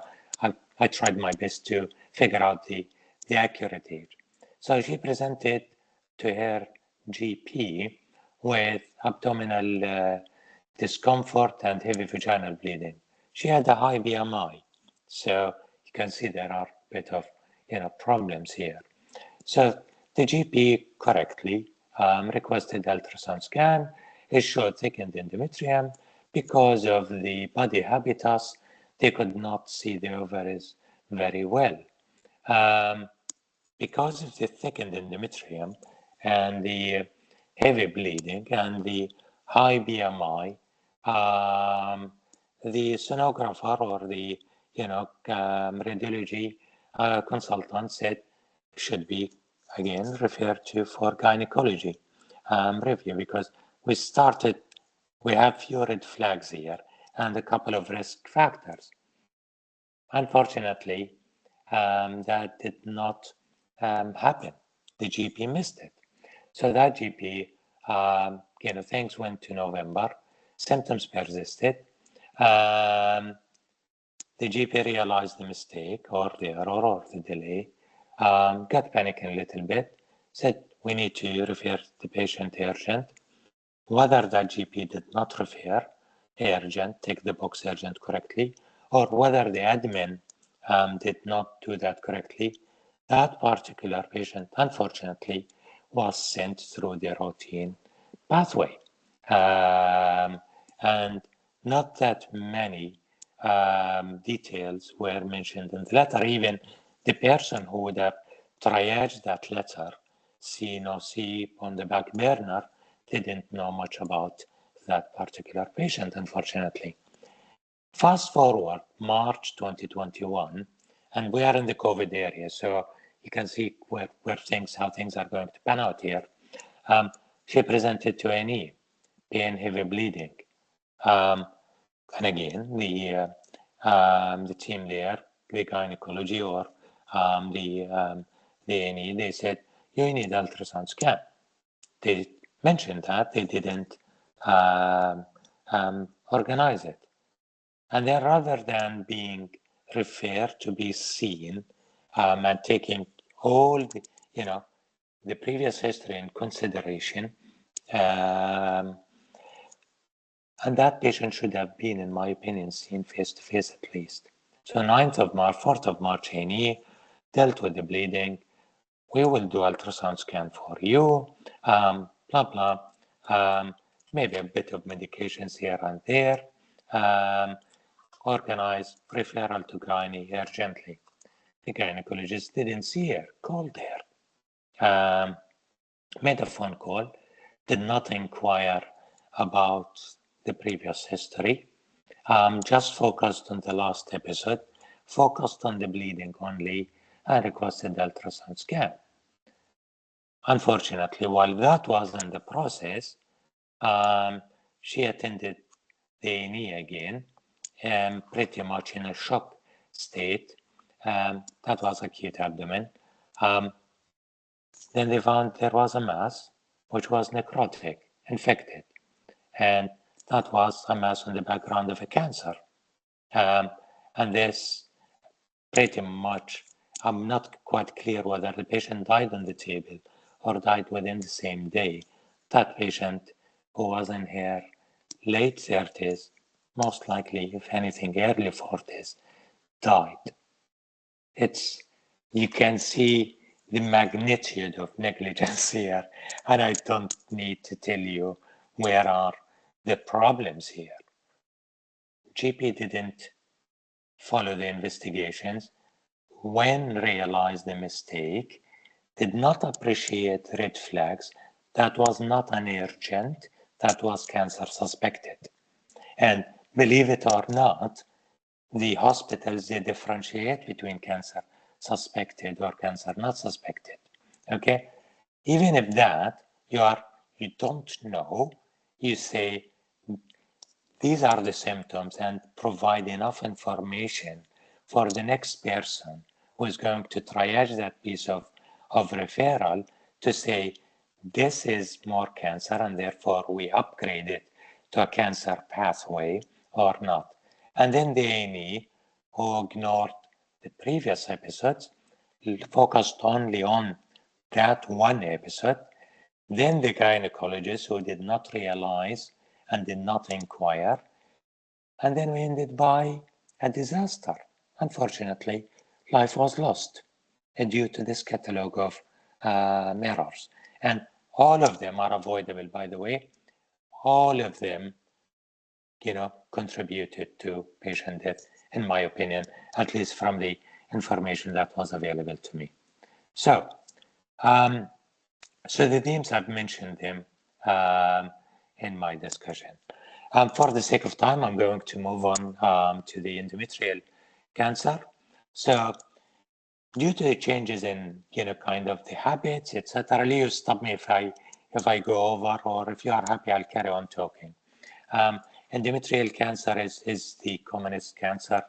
I tried my best to figure out the accurate age. So she presented to her GP with abdominal discomfort and heavy vaginal bleeding. She had a high BMI, so you can see there are a bit of problems here. So the GP correctly requested ultrasound scan. It showed thickened endometrium. Because of the body habitus, they could not see the ovaries very well. Because of the thickened endometrium and the heavy bleeding and the high BMI, the sonographer or the radiology consultant said should be again referred to for gynecology review, because we have few red flags here and a couple of risk factors. Unfortunately, that did not happen. The GP missed it. So that GP, things went to November, symptoms persisted. the GP realized the mistake or the error or the delay, got panicking a little bit, said we need to refer the patient urgent. Whether that GP did not refer urgent, tick the box urgent correctly, or whether the admin did not do that correctly, that particular patient, unfortunately, was sent through the routine pathway. And not that many details were mentioned in the letter. Even the person who would have triaged that letter, see no see on the back burner, didn't know much about that particular patient, unfortunately. Fast forward March 2021, and we are in the COVID area, so you can see how things are going to pan out here. She presented to INNEG, pain, heavy bleeding. And again, the team there, the gynecology or the INNEG, they said, you need ultrasound scan. They mentioned that they didn't organize it. And then rather than being referred to be seen and taking all the previous history in consideration, and that patient should have been, in my opinion, seen face-to-face at least. So 9th of March, 4th of March, INNEG dealt with the bleeding. We will do ultrasound scan for you, blah, blah, maybe a bit of medications here and there, organize referral to gynae urgently. The gynecologist didn't see her, called her, made a phone call, did not inquire about the previous history, just focused on the last episode, focused on the bleeding only, and requested the ultrasound scan. Unfortunately, while that was in the process, she attended the INNEG again, pretty much in a shock state. That was acute abdomen. Then they found there was a mass which was necrotic, infected, and that was a mass on the background of a cancer. And this pretty much, I'm not quite clear whether the patient died on the table or died within the same day. That patient, who was in her late 30s, most likely, if anything, early 40s, died. You can see the magnitude of negligence here, and I don't need to tell you where are the problems here. GP didn't follow the investigations, when realized the mistake, did not appreciate red flags, that was not an urgent, that was cancer suspected. And believe it or not, the hospitals, they differentiate between cancer suspected or cancer not suspected, okay? Even if that, you don't know, you say, these are the symptoms and provide enough information for the next person who is going to triage that piece of referral to say, this is more cancer and therefore we upgrade it to a cancer pathway or not. And then the INNEG, who ignored the previous episodes, focused only on that one episode. Then the gynecologist, who did not realize and did not inquire. And then we ended by a disaster. Unfortunately, life was lost due to this catalog of errors. And all of them are avoidable, by the way. All of them, contributed to patient death, in my opinion, at least from the information that was available to me. So, so the themes, I've mentioned them in my discussion. For the sake of time, I'm going to move on to the endometrial cancer. So, due to the changes in, kind of the habits, etc., you stop me if I go over, or if you are happy, I'll carry on talking. Endometrial cancer is the commonest cancer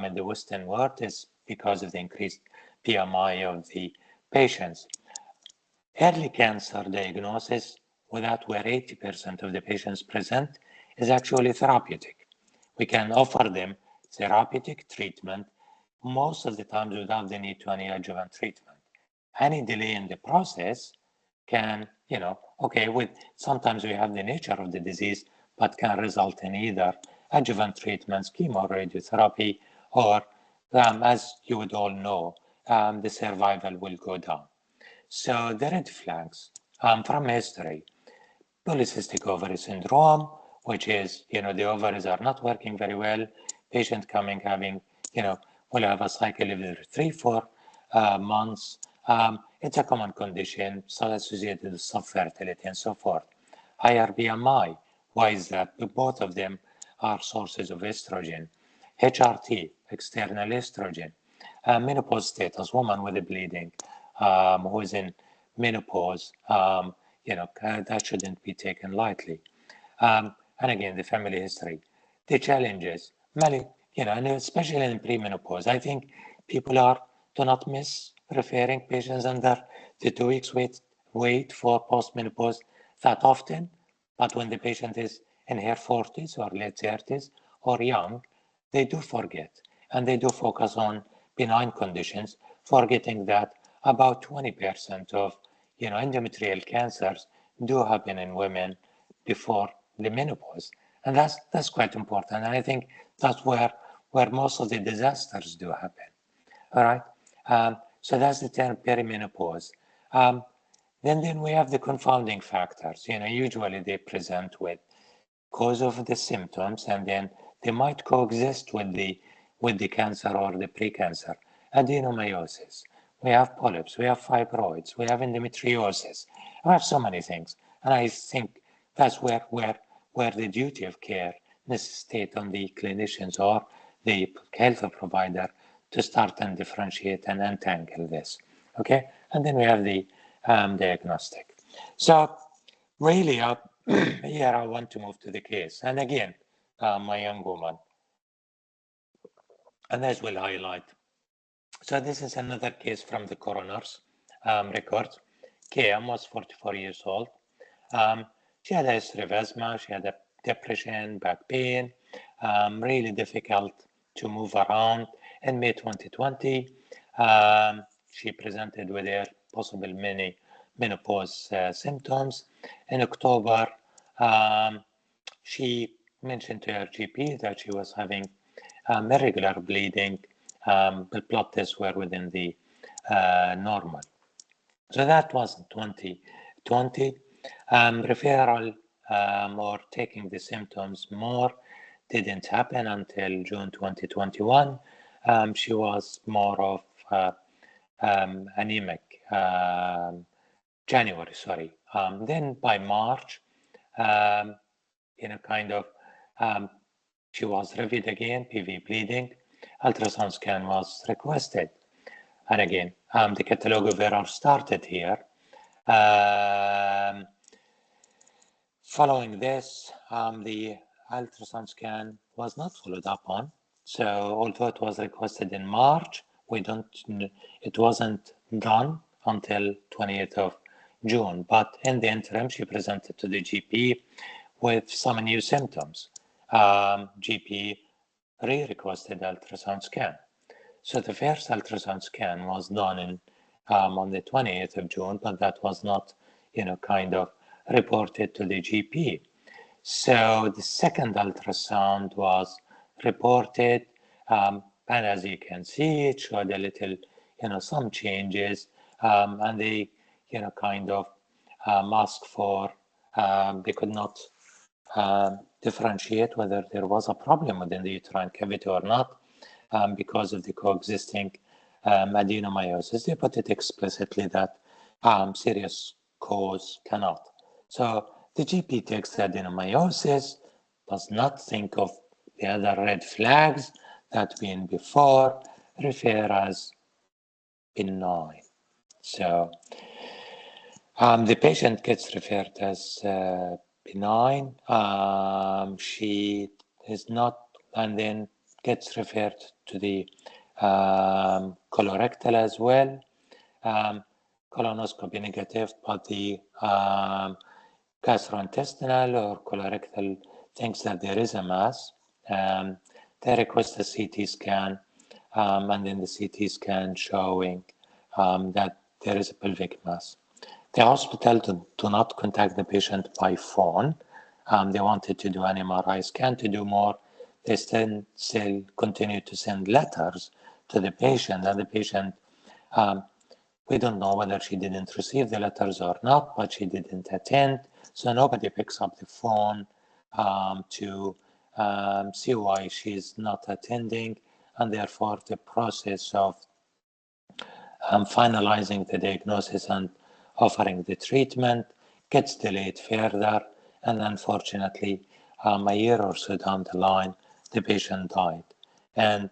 in the Western world, is because of the increased BMI of the patients. Early cancer diagnosis, without where 80% of the patients present, is actually therapeutic. We can offer them therapeutic treatment, most of the times without the need to any adjuvant treatment. Any delay in the process can, okay, sometimes we have the nature of the disease, but can result in either adjuvant treatments, chemo, radiotherapy, or as you would all know, the survival will go down. So the red flags from history: polycystic ovary syndrome, which is, the ovaries are not working very well. Patient coming having, will have a cycle every 3-4 months. It's a common condition, so associated with subfertility and so forth. Higher BMI, why is that? Both of them are sources of estrogen. HRT, external estrogen. Menopause status, woman with a bleeding, who is in menopause, that shouldn't be taken lightly. And again, the family history, the challenges, and especially in premenopause. I think people do not miss referring patients under the 2 weeks wait for postmenopause that often, but when the patient is in her 40s or late 30s or young, they do forget, and they do focus on benign conditions, forgetting that about 20% of endometrial cancers do happen in women before the menopause, and that's quite important. And I think that's where most of the disasters do happen. All right. So that's the term perimenopause. Then we have the confounding factors. Usually they present with cause of the symptoms, and then they might coexist with the cancer or the precancer. Adenomyosis. We have polyps. We have fibroids. We have endometriosis. We have so many things, and I think that's where the duty of care necessitates on the clinicians or the health provider to start and differentiate and untangle this. Okay, and then we have the diagnostic. So really, here I want to move to the case, and again, my young woman, and this will highlight. So this is another case from the coroner's records. KM was 44 years old. She had a history of asthma, she had a depression, back pain, really difficult to move around. In May 2020, she presented with her possible menopause symptoms. In October, she mentioned to her GP that she was having irregular bleeding. The blood tests were within the normal. So that was 2020. Referral or taking the symptoms more didn't happen until June 2021. She was more of anemic. January, sorry. Then by March, she was reviewed again, PV bleeding. Ultrasound scan was requested. And again, the catalog of error started here. Following this, the ultrasound scan was not followed up on. So although it was requested in March, it wasn't done until 28th of June. But in the interim, she presented to the GP with some new symptoms. GP re-requested ultrasound scan. So the first ultrasound scan was done on the 28th of June, but that was not, reported to the GP. So the second ultrasound was reported, and as you can see, it showed a little, some changes, and they, asked for, they could not differentiate whether there was a problem within the uterine cavity or not because of the coexisting adenomyosis. They put it explicitly that serious cause cannot. So the GP takes the adenomyosis, does not think of the other red flags that been before, refer as benign. So the patient gets referred as benign. She is not, and then gets referred to the colorectal as well. Colonoscopy negative, but the gastrointestinal or colorectal thinks that there is a mass. they request a CT scan, and then the CT scan showing that there is a pelvic mass. The hospital do not contact the patient by phone. They wanted to do an MRI scan to do more. They still continue to send letters to the patient, and the patient, we don't know whether she didn't receive the letters or not, but she didn't attend. So nobody picks up the phone to see why she's not attending, and therefore the process of finalizing the diagnosis and offering the treatment gets delayed further, and unfortunately, a year or so down the line, the patient died. And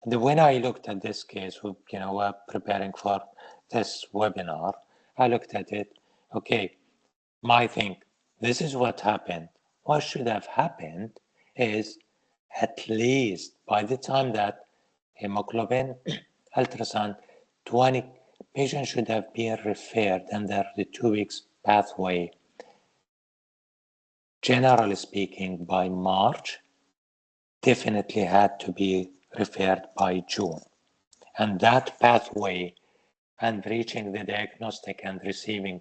when I looked at this case, we're preparing for this webinar, I looked at it, okay, my thing, this is what happened. What should have happened is at least by the time that hemoglobin ultrasound 20 patients should have been referred under the 2 weeks pathway. Generally speaking, by March, definitely had to be referred by June. And that pathway and reaching the diagnostic and receiving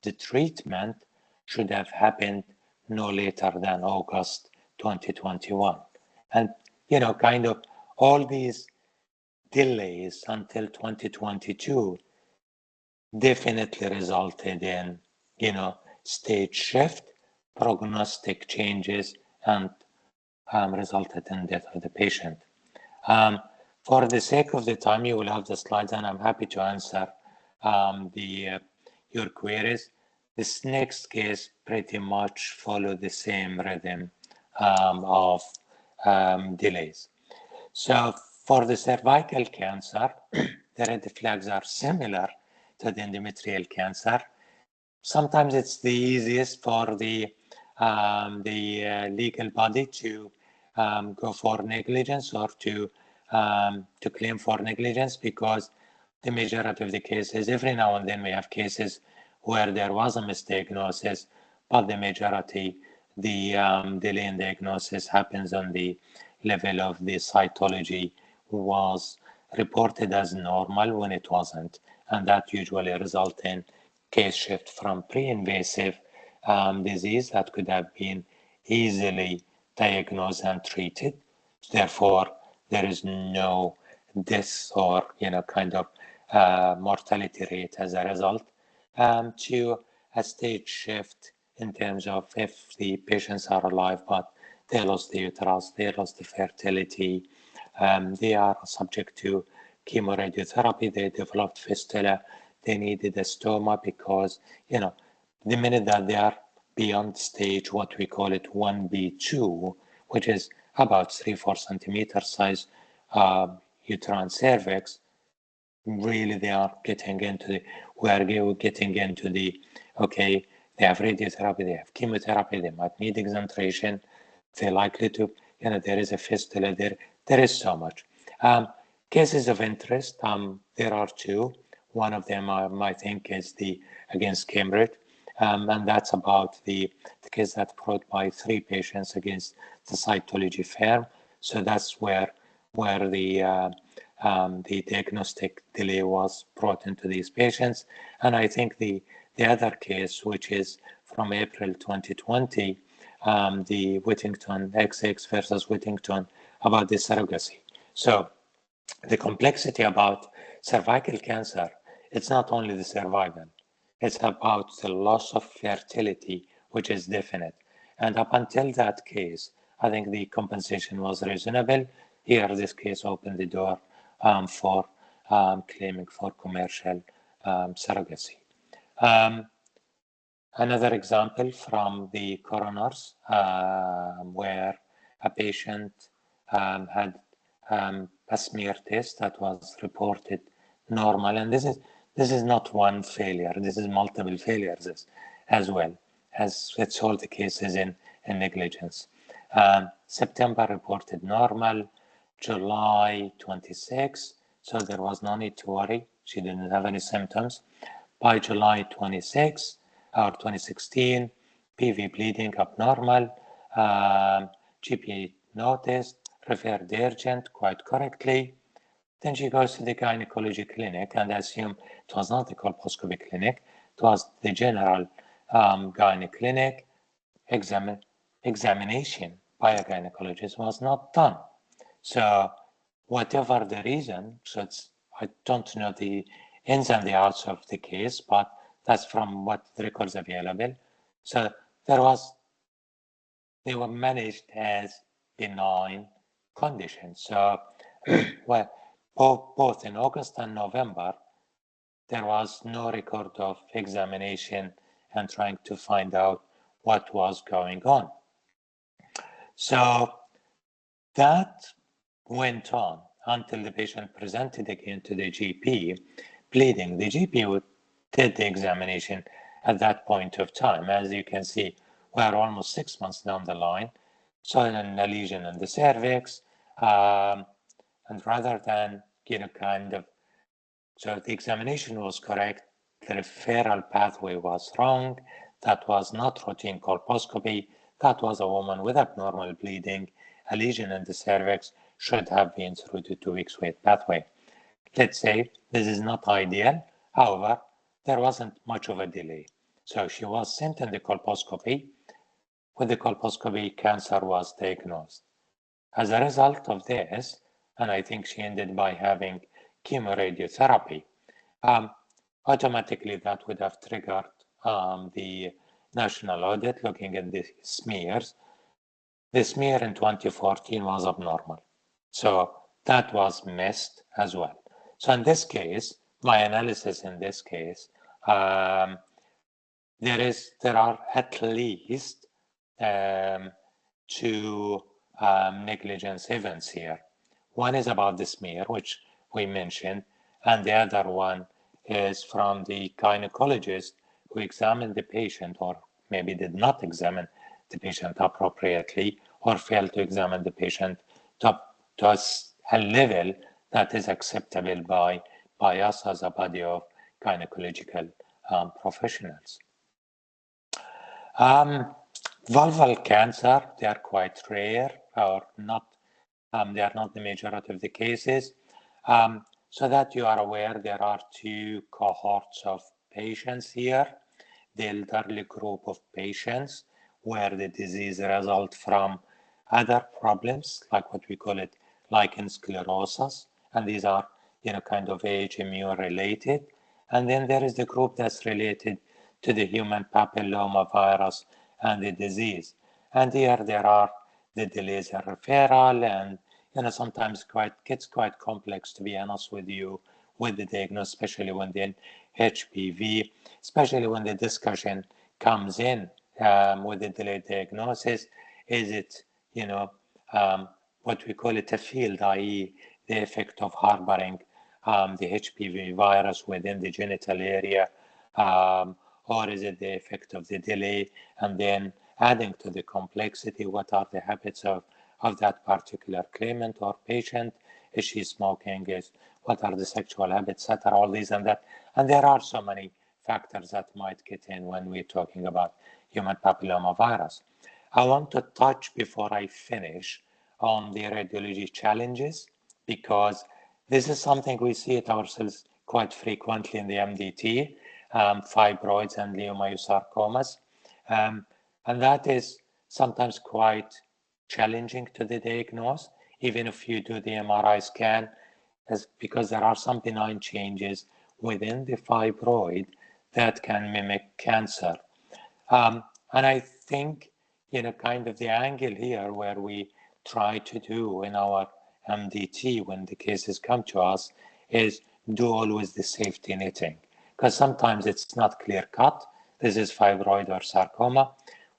the treatment should have happened no later than August 2021. And, kind of all these delays until 2022 definitely resulted in, stage shift, prognostic changes, and resulted in death of the patient. For the sake of the time, you will have the slides, and I'm happy to answer your queries. This next case pretty much follow the same rhythm of delays. So for the cervical cancer, the red flags are similar to the endometrial cancer. Sometimes it's the easiest for the legal body to go for negligence or to claim for negligence, because the majority of the cases, every now and then we have cases where there was a misdiagnosis, but the majority, the delay in diagnosis happens on the level of the cytology was reported as normal when it wasn't, and that usually results in case shift from pre-invasive disease that could have been easily diagnosed and treated. Therefore, there is no death or kind of mortality rate as a result, to a stage shift in terms of if the patients are alive but they lost the uterus, they lost the fertility, they are subject to chemoradiotherapy, they developed fistula, they needed a stoma because, the minute that they are beyond stage, what we call it 1B2, which is about 3-4 centimeter size uterine cervix, really they are getting into the, we're getting into the, okay, they have radiotherapy, they have chemotherapy, they might need exentration, they're likely to, there is a fistula, there is so much. Cases of interest, there are two. One of them, I think, is the against Cambridge, and that's about the case that brought by 3 patients against the cytology firm. So that's where the diagnostic delay was brought into these patients. And I think the other case, which is from April 2020, the Whittington XX versus Whittington, about the surrogacy. So the complexity about cervical cancer, it's not only the survival, it's about the loss of fertility, which is definite. And up until that case, I think the compensation was reasonable. Here, this case opened the door for claiming for commercial surrogacy. Another example from the coroners, where a patient had a smear test that was reported normal, and this is not one failure, this is multiple failures as well, as it's all the cases in negligence. September reported normal, July 26, so there was no need to worry, she didn't have any symptoms. By July 26 or 2016, PV bleeding abnormal, GP noticed, referred urgent quite correctly. Then she goes to the gynecology clinic and assume it was not the colposcopy clinic, it was the general gyne clinic. Examination by a gynecologist was not done. So whatever the reason, so I don't know the ins and the outs of the case, but that's from what the records available. So they were managed as benign conditions. So well, both in August and November, there was no record of examination and trying to find out what was going on. So that went on until the patient presented again to the GP, bleeding. The GP did the examination at that point of time. As you can see, we're almost 6 months down the line, saw a lesion in the cervix, and rather than, so the examination was correct, the referral pathway was wrong, that was not routine colposcopy, that was a woman with abnormal bleeding, a lesion in the cervix should have been through the 2 weeks wait pathway. Let's say this is not ideal, however, there wasn't much of a delay. So she was sent in the colposcopy. With the colposcopy, cancer was diagnosed. As a result of this, and I think she ended by having chemoradiotherapy, automatically that would have triggered the national audit looking at the smears. The smear in 2014 was abnormal. So that was missed as well. So in this case, my analysis in this case, there are at least 2 negligence events here. One is about the smear, which we mentioned, and the other one is from the gynecologist who examined the patient, or maybe did not examine the patient appropriately, or failed to examine the patient to a level that is acceptable by us as a body of gynecological professionals. Vulval cancer, they are quite rare, or not. They are not the majority of the cases. So that you are aware, there are 2 cohorts of patients here. The elderly group of patients where the disease results from other problems, like what we call it lichen sclerosis, and these are kind of age immune related. And then there is the group that's related to the human papilloma virus and the disease. And here there are the delays in referral, and sometimes gets quite complex, to be honest with you, with the diagnosis, especially when the HPV, especially when the discussion comes in with the delayed diagnosis. Is it, what we call it a field, i.e. the effect of harboring the HPV virus within the genital area, or is it the effect of the delay? And then adding to the complexity, what are the habits of that particular claimant or patient? Is she smoking? What are the sexual habits, etc., all these and that. And there are so many factors that might get in when we're talking about human papilloma virus. I want to touch before I finish on the radiology challenges, because this is something we see it ourselves quite frequently in the MDT, fibroids and leiomyosarcomas. And that is sometimes quite challenging to the diagnose, even if you do the MRI scan, because there are some benign changes within the fibroid that can mimic cancer. And I think, kind of the angle here where we try to do in our MDT when the cases come to us is do always the safety netting, because sometimes it's not clear cut. This is fibroid or sarcoma.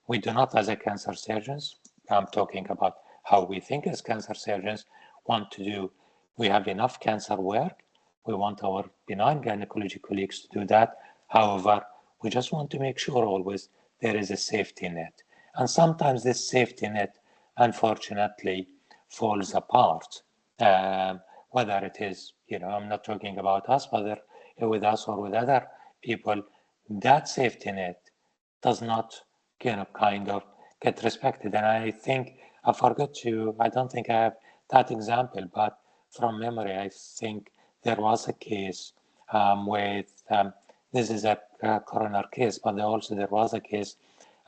We do not, as a cancer surgeons, I'm talking about how we think as cancer surgeons, want to do. We have enough cancer work. We want our benign gynecology colleagues to do that. However, we just want to make sure always there is a safety net. And sometimes this safety net, unfortunately, falls apart. Whether it is, I'm not talking about us, whether with us or with other people, that safety net does not, kind of get respected. And I think I don't think I have that example, but from memory, I think there was a case with, this is a coroner case, but also there was a case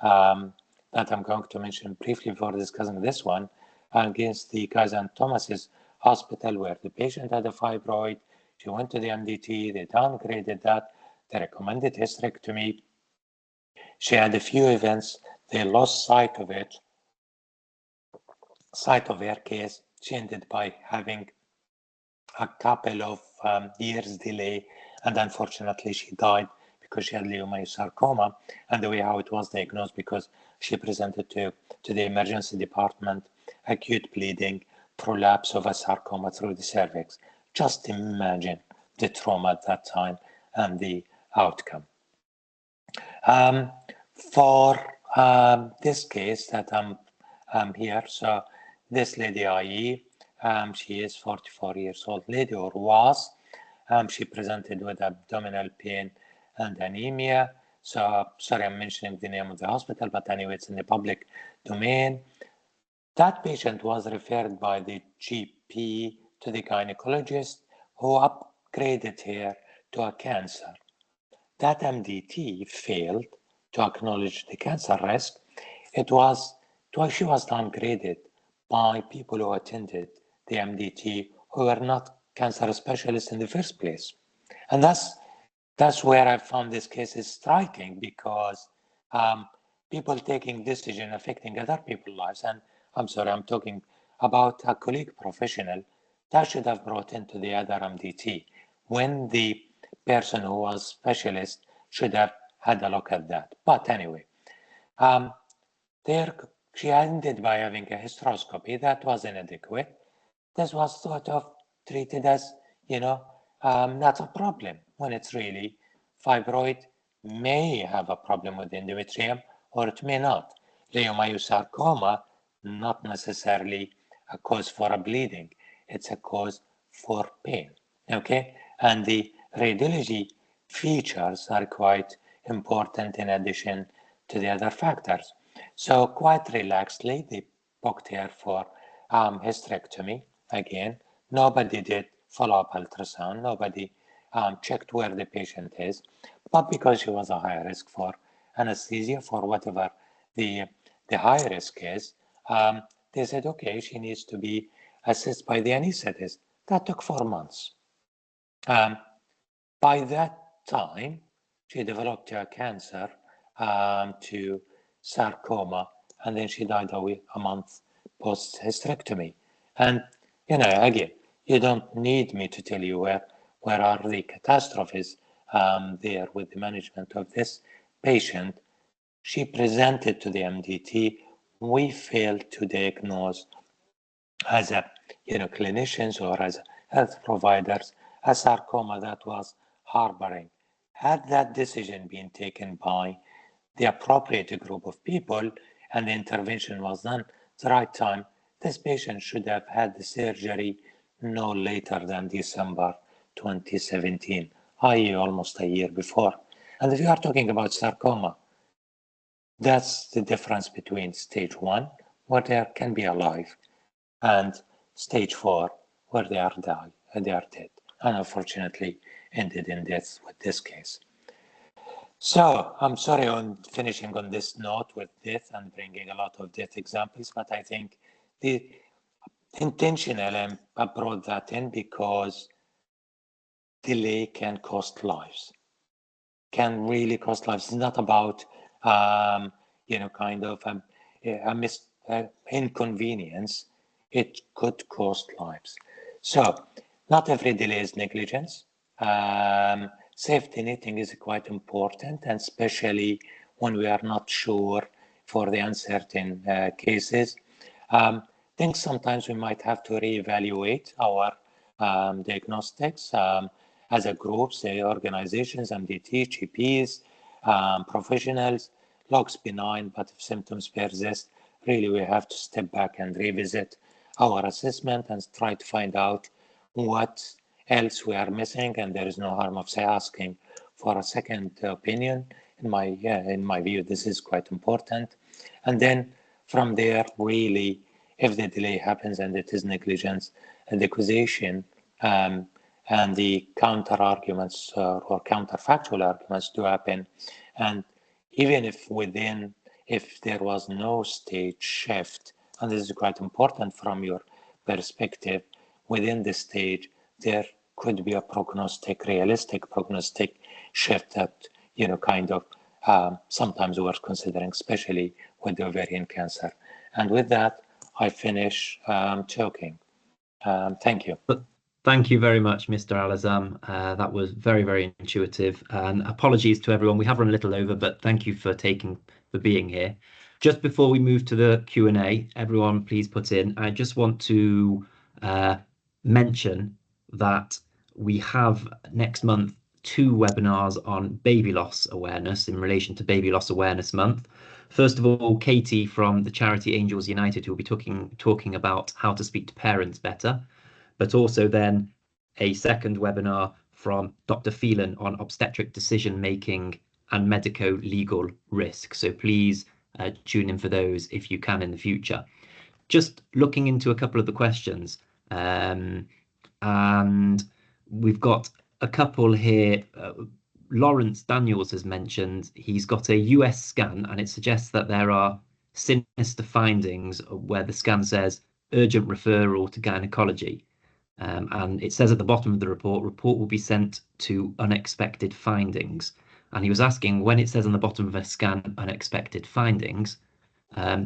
that I'm going to mention briefly before discussing this one, against the Guy's and Thomas's hospital, where the patient had a fibroid. She went to the MDT, they downgraded that, they recommended hysterectomy. She had a few events, they lost sight of it, sight of her case. She ended by having a couple of years delay, and unfortunately she died because she had leiomyosarcoma, and the way how it was diagnosed, because she presented to the emergency department, acute bleeding, prolapse of a sarcoma through the cervix. Just imagine the trauma at that time and the outcome. For this case that I'm here, so this lady IE, she is 44 years old lady, or was. She presented with abdominal pain and anemia. So sorry, I'm mentioning the name of the hospital, but anyway, it's in the public domain. That patient was referred by the GP to the gynecologist, who upgraded her to a cancer. That MDT failed to acknowledge the cancer risk. She was downgraded by people who attended the MDT who were not cancer specialists in the first place. And that's where I found this case is striking, because people taking decision affecting other people's lives, and I'm sorry, I'm talking about a colleague professional, that should have brought into the other MDT, when the person who was specialist should have had a look at that. But anyway, she ended by having a hysteroscopy that was inadequate. This was sort of treated as, not a problem, when it's really fibroid may have a problem with endometrium, or it may not. Leiomyosarcoma, not necessarily a cause for a bleeding, it's a cause for pain, okay? And the radiology features are quite important in addition to the other factors. So quite relaxedly, they booked her for hysterectomy. Again, nobody did follow-up ultrasound, nobody checked where the patient is, but because she was a high risk for anesthesia, for whatever the high risk is, they said, okay, she needs to be assessed by the anesthetist. That took 4 months. By that time, she developed a cancer to sarcoma, and then she died a month post hysterectomy. And again, you don't need me to tell you where are the catastrophes there with the management of this patient. She presented to the MDT. We failed to diagnose as a clinicians or as health providers a sarcoma that was harboring. Had that decision been taken by the appropriate group of people and the intervention was done at the right time, this patient should have had the surgery no later than December 2017, i.e. almost a year before. And if you are talking about sarcoma, that's the difference between stage 1, where they can be alive, and stage 4, where they are dead, and unfortunately ended in death with this case. So I'm sorry on finishing on this note with death and bringing a lot of death examples, but I think the intentional, I brought that in because delay can cost lives, can really cost lives. It's not about, kind of a inconvenience. It could cost lives. So not every delay is negligence. Safety netting is quite important, and especially when we are not sure for the uncertain cases. I think sometimes we might have to reevaluate our diagnostics as a group, say organizations, MDT, GPs, professionals. Looks benign, but if symptoms persist, really we have to step back and revisit our assessment and try to find out what else we are missing, and there is no harm of asking for a second opinion. In my view, this is quite important. And then from there, really if the delay happens and it is negligence, and the causation and the counter arguments or counterfactual arguments do happen. And even if there was no stage shift, and this is quite important from your perspective, within the stage, there could be a realistic prognostic shift that, kind of sometimes worth considering, especially with the ovarian cancer. And with that, I finish talking. Thank you. Thank you very much, Mr. Alazzam. That was very, very intuitive. And apologies to everyone. We have run a little over, but thank you for being here. Just before we move to the Q&A, everyone please put in. I just want to mention that we have next month 2 webinars on baby loss awareness in relation to Baby Loss Awareness Month. First of all, Katie from the charity Angels United, who will be talking about how to speak to parents better, but also then a second webinar from Dr. Phelan on obstetric decision making and medico-legal risk. So please tune in for those if you can in the future. Just looking into a couple of the questions, and we've got a couple here. Lawrence Daniels has mentioned he's got a US scan and it suggests that there are sinister findings where the scan says urgent referral to gynecology. And it says at the bottom of the report will be sent to unexpected findings. And he was asking, when it says on the bottom of a scan unexpected findings,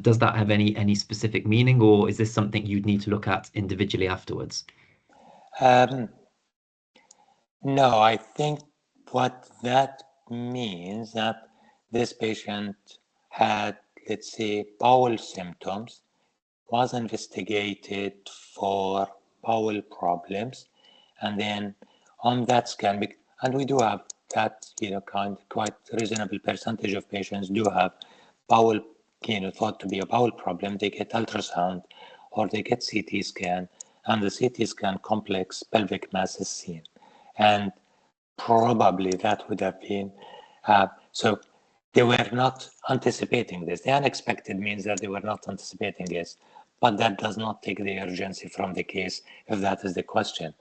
does that have any specific meaning, or is this something you'd need to look at individually afterwards? No, I think what that means that this patient had, let's say, bowel symptoms, was investigated for bowel problems, and then on that scan, and we do have that, quite reasonable percentage of patients do have bowel, thought to be a bowel problem. They get ultrasound or they get CT scan, and the CT scan complex pelvic mass is seen. And probably that would have been, so they were not anticipating this. The unexpected means that they were not anticipating this, but that does not take the urgency from the case, if that is the question.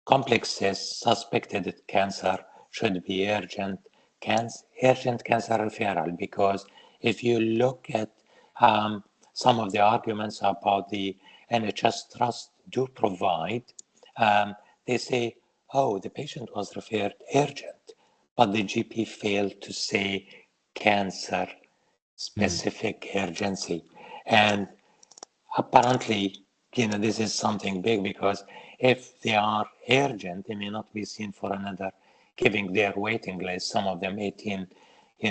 Complex cysts, suspected cancer should be urgent cancer referral, because if you look at some of the arguments about the NHS trust do provide, they say, oh, the patient was referred urgent, but the GP failed to say cancer specific urgency. And apparently, this is something big, because if they are urgent, they may not be seen for another, giving their waiting list, some of them 18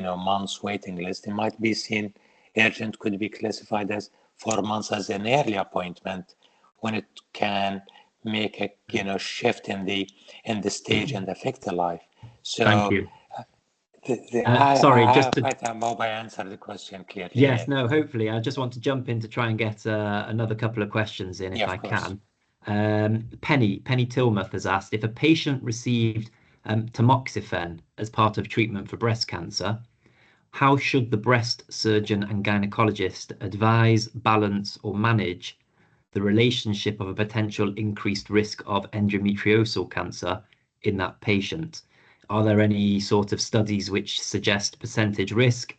months waiting list. They might be seen urgent, could be classified as 4 months as an early appointment, when it can make a shift in the stage and affect the life. So thank you. Sorry, I hope I answered the question clearly. Yes, no, hopefully. I just want to jump in to try and get another couple of questions in, if I can. Penny Tilmuth has asked, if a patient received tamoxifen as part of treatment for breast cancer, how should the breast surgeon and gynecologist advise, balance, or manage the relationship of a potential increased risk of endometrial cancer in that patient? Are there any sort of studies which suggest percentage risk,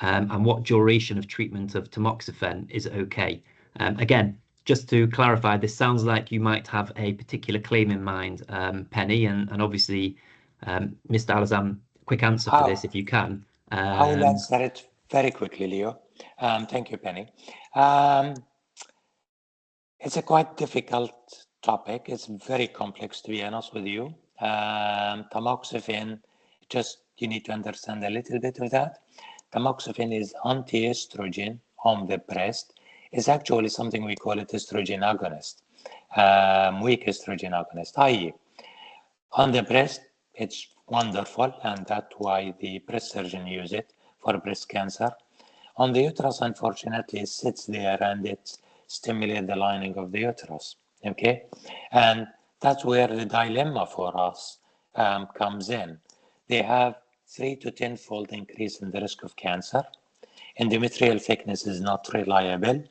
and what duration of treatment of tamoxifen is okay? Again, just to clarify, this sounds like you might have a particular claim in mind, Penny, and obviously, Mr. Alazzam, quick answer for this if you can. I will answer it very quickly, Leo. Thank you, Penny. It's a quite difficult topic. It's very complex, to be honest with you. Tamoxifen, you need to understand a little bit of that. Tamoxifen is anti-estrogen on the breast. It's actually something we call it estrogen agonist, weak estrogen agonist, i.e. on the breast, it's wonderful, and that's why the breast surgeon use it for breast cancer. On the uterus, unfortunately, it sits there and it stimulates the lining of the uterus, okay? And that's where the dilemma for us comes in. They have 3 to 10-fold increase in the risk of cancer. Endometrial thickness is not reliable.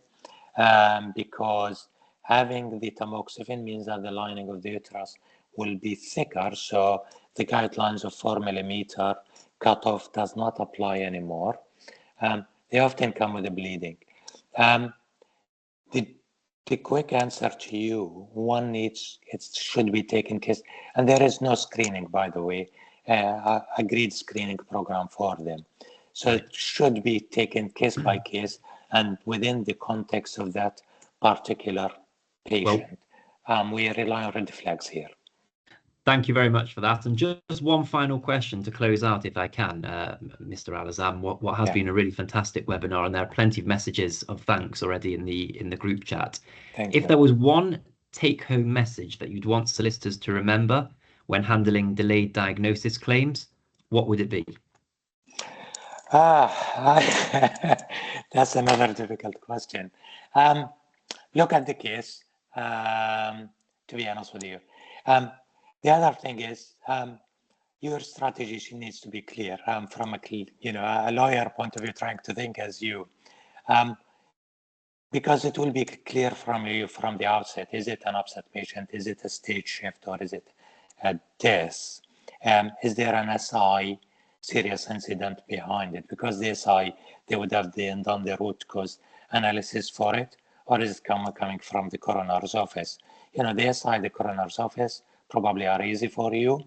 because having the tamoxifen means that the lining of the uterus will be thicker, so the guidelines of 4 millimeter cutoff does not apply anymore. They often come with a bleeding. The quick answer to you, one needs, it should be taken case, and there is no screening, by the way, agreed screening program for them. So it should be taken case by case and within the context of that particular patient. We rely on red flags here. Thank you very much for that. And just one final question to close out, if I can, Mr. Alazzam. What has been a really fantastic webinar, and there are plenty of messages of thanks already in the group chat. If there was one take-home message that you'd want solicitors to remember when handling delayed diagnosis claims, what would it be? That's another difficult question. Look at the case, to be honest with you. The other thing is your strategy needs to be clear from a lawyer point of view, trying to think as you, because it will be clear from you from the outset. Is it an upset patient? Is it a stage shift, or is it a death? Is there an SI, serious incident behind it? Because the SI, they would have done the root cause analysis for it, or is it coming from the coroner's office? The SI, the coroner's office, probably are easy for you,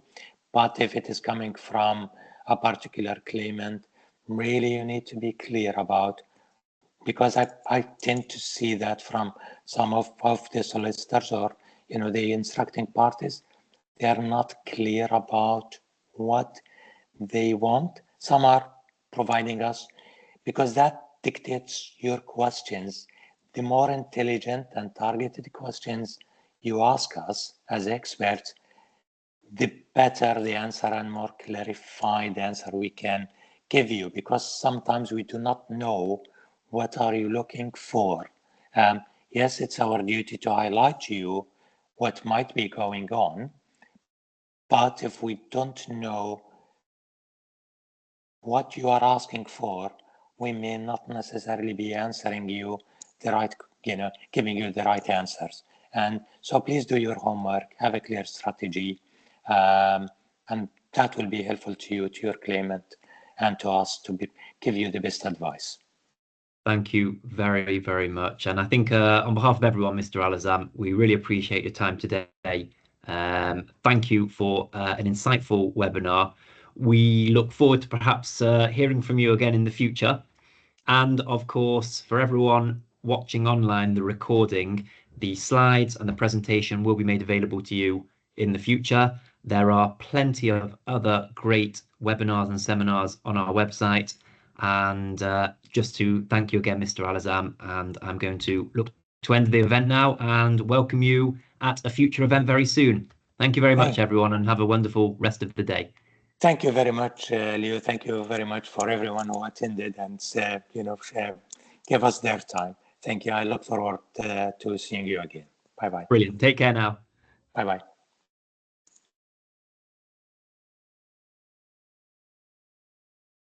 but if it is coming from a particular claimant, really you need to be clear about, because I tend to see that from some of the solicitors or the instructing parties, they are not clear about what they want. Some are providing us, because that dictates your questions. The more intelligent and targeted questions you ask us as experts, the better the answer and more clarified answer we can give you, because sometimes we do not know what are you looking for. Yes, it's our duty to highlight to you what might be going on, but if we don't know what you are asking for, we may not necessarily be answering you the right, giving you the right answers. And so please do your homework, have a clear strategy, and that will be helpful to you, to your claimant, and to us to give you the best advice. Thank you very, very much. And I think on behalf of everyone, Mr. Alazzam, we really appreciate your time today. Thank you for an insightful webinar. We look forward to perhaps hearing from you again in the future. And of course, for everyone watching online, the recording, the slides and the presentation will be made available to you in the future. There are plenty of other great webinars and seminars on our website. And just to thank you again, Mr. Alazzam, and I'm going to look to end the event now and welcome you at a future event very soon. Thank you very much, everyone, and have a wonderful rest of the day. Thank you very much, Leo. Thank you very much for everyone who attended and give us their time. Thank you. I look forward to seeing you again. Bye-bye. Brilliant. Take care now. Bye-bye.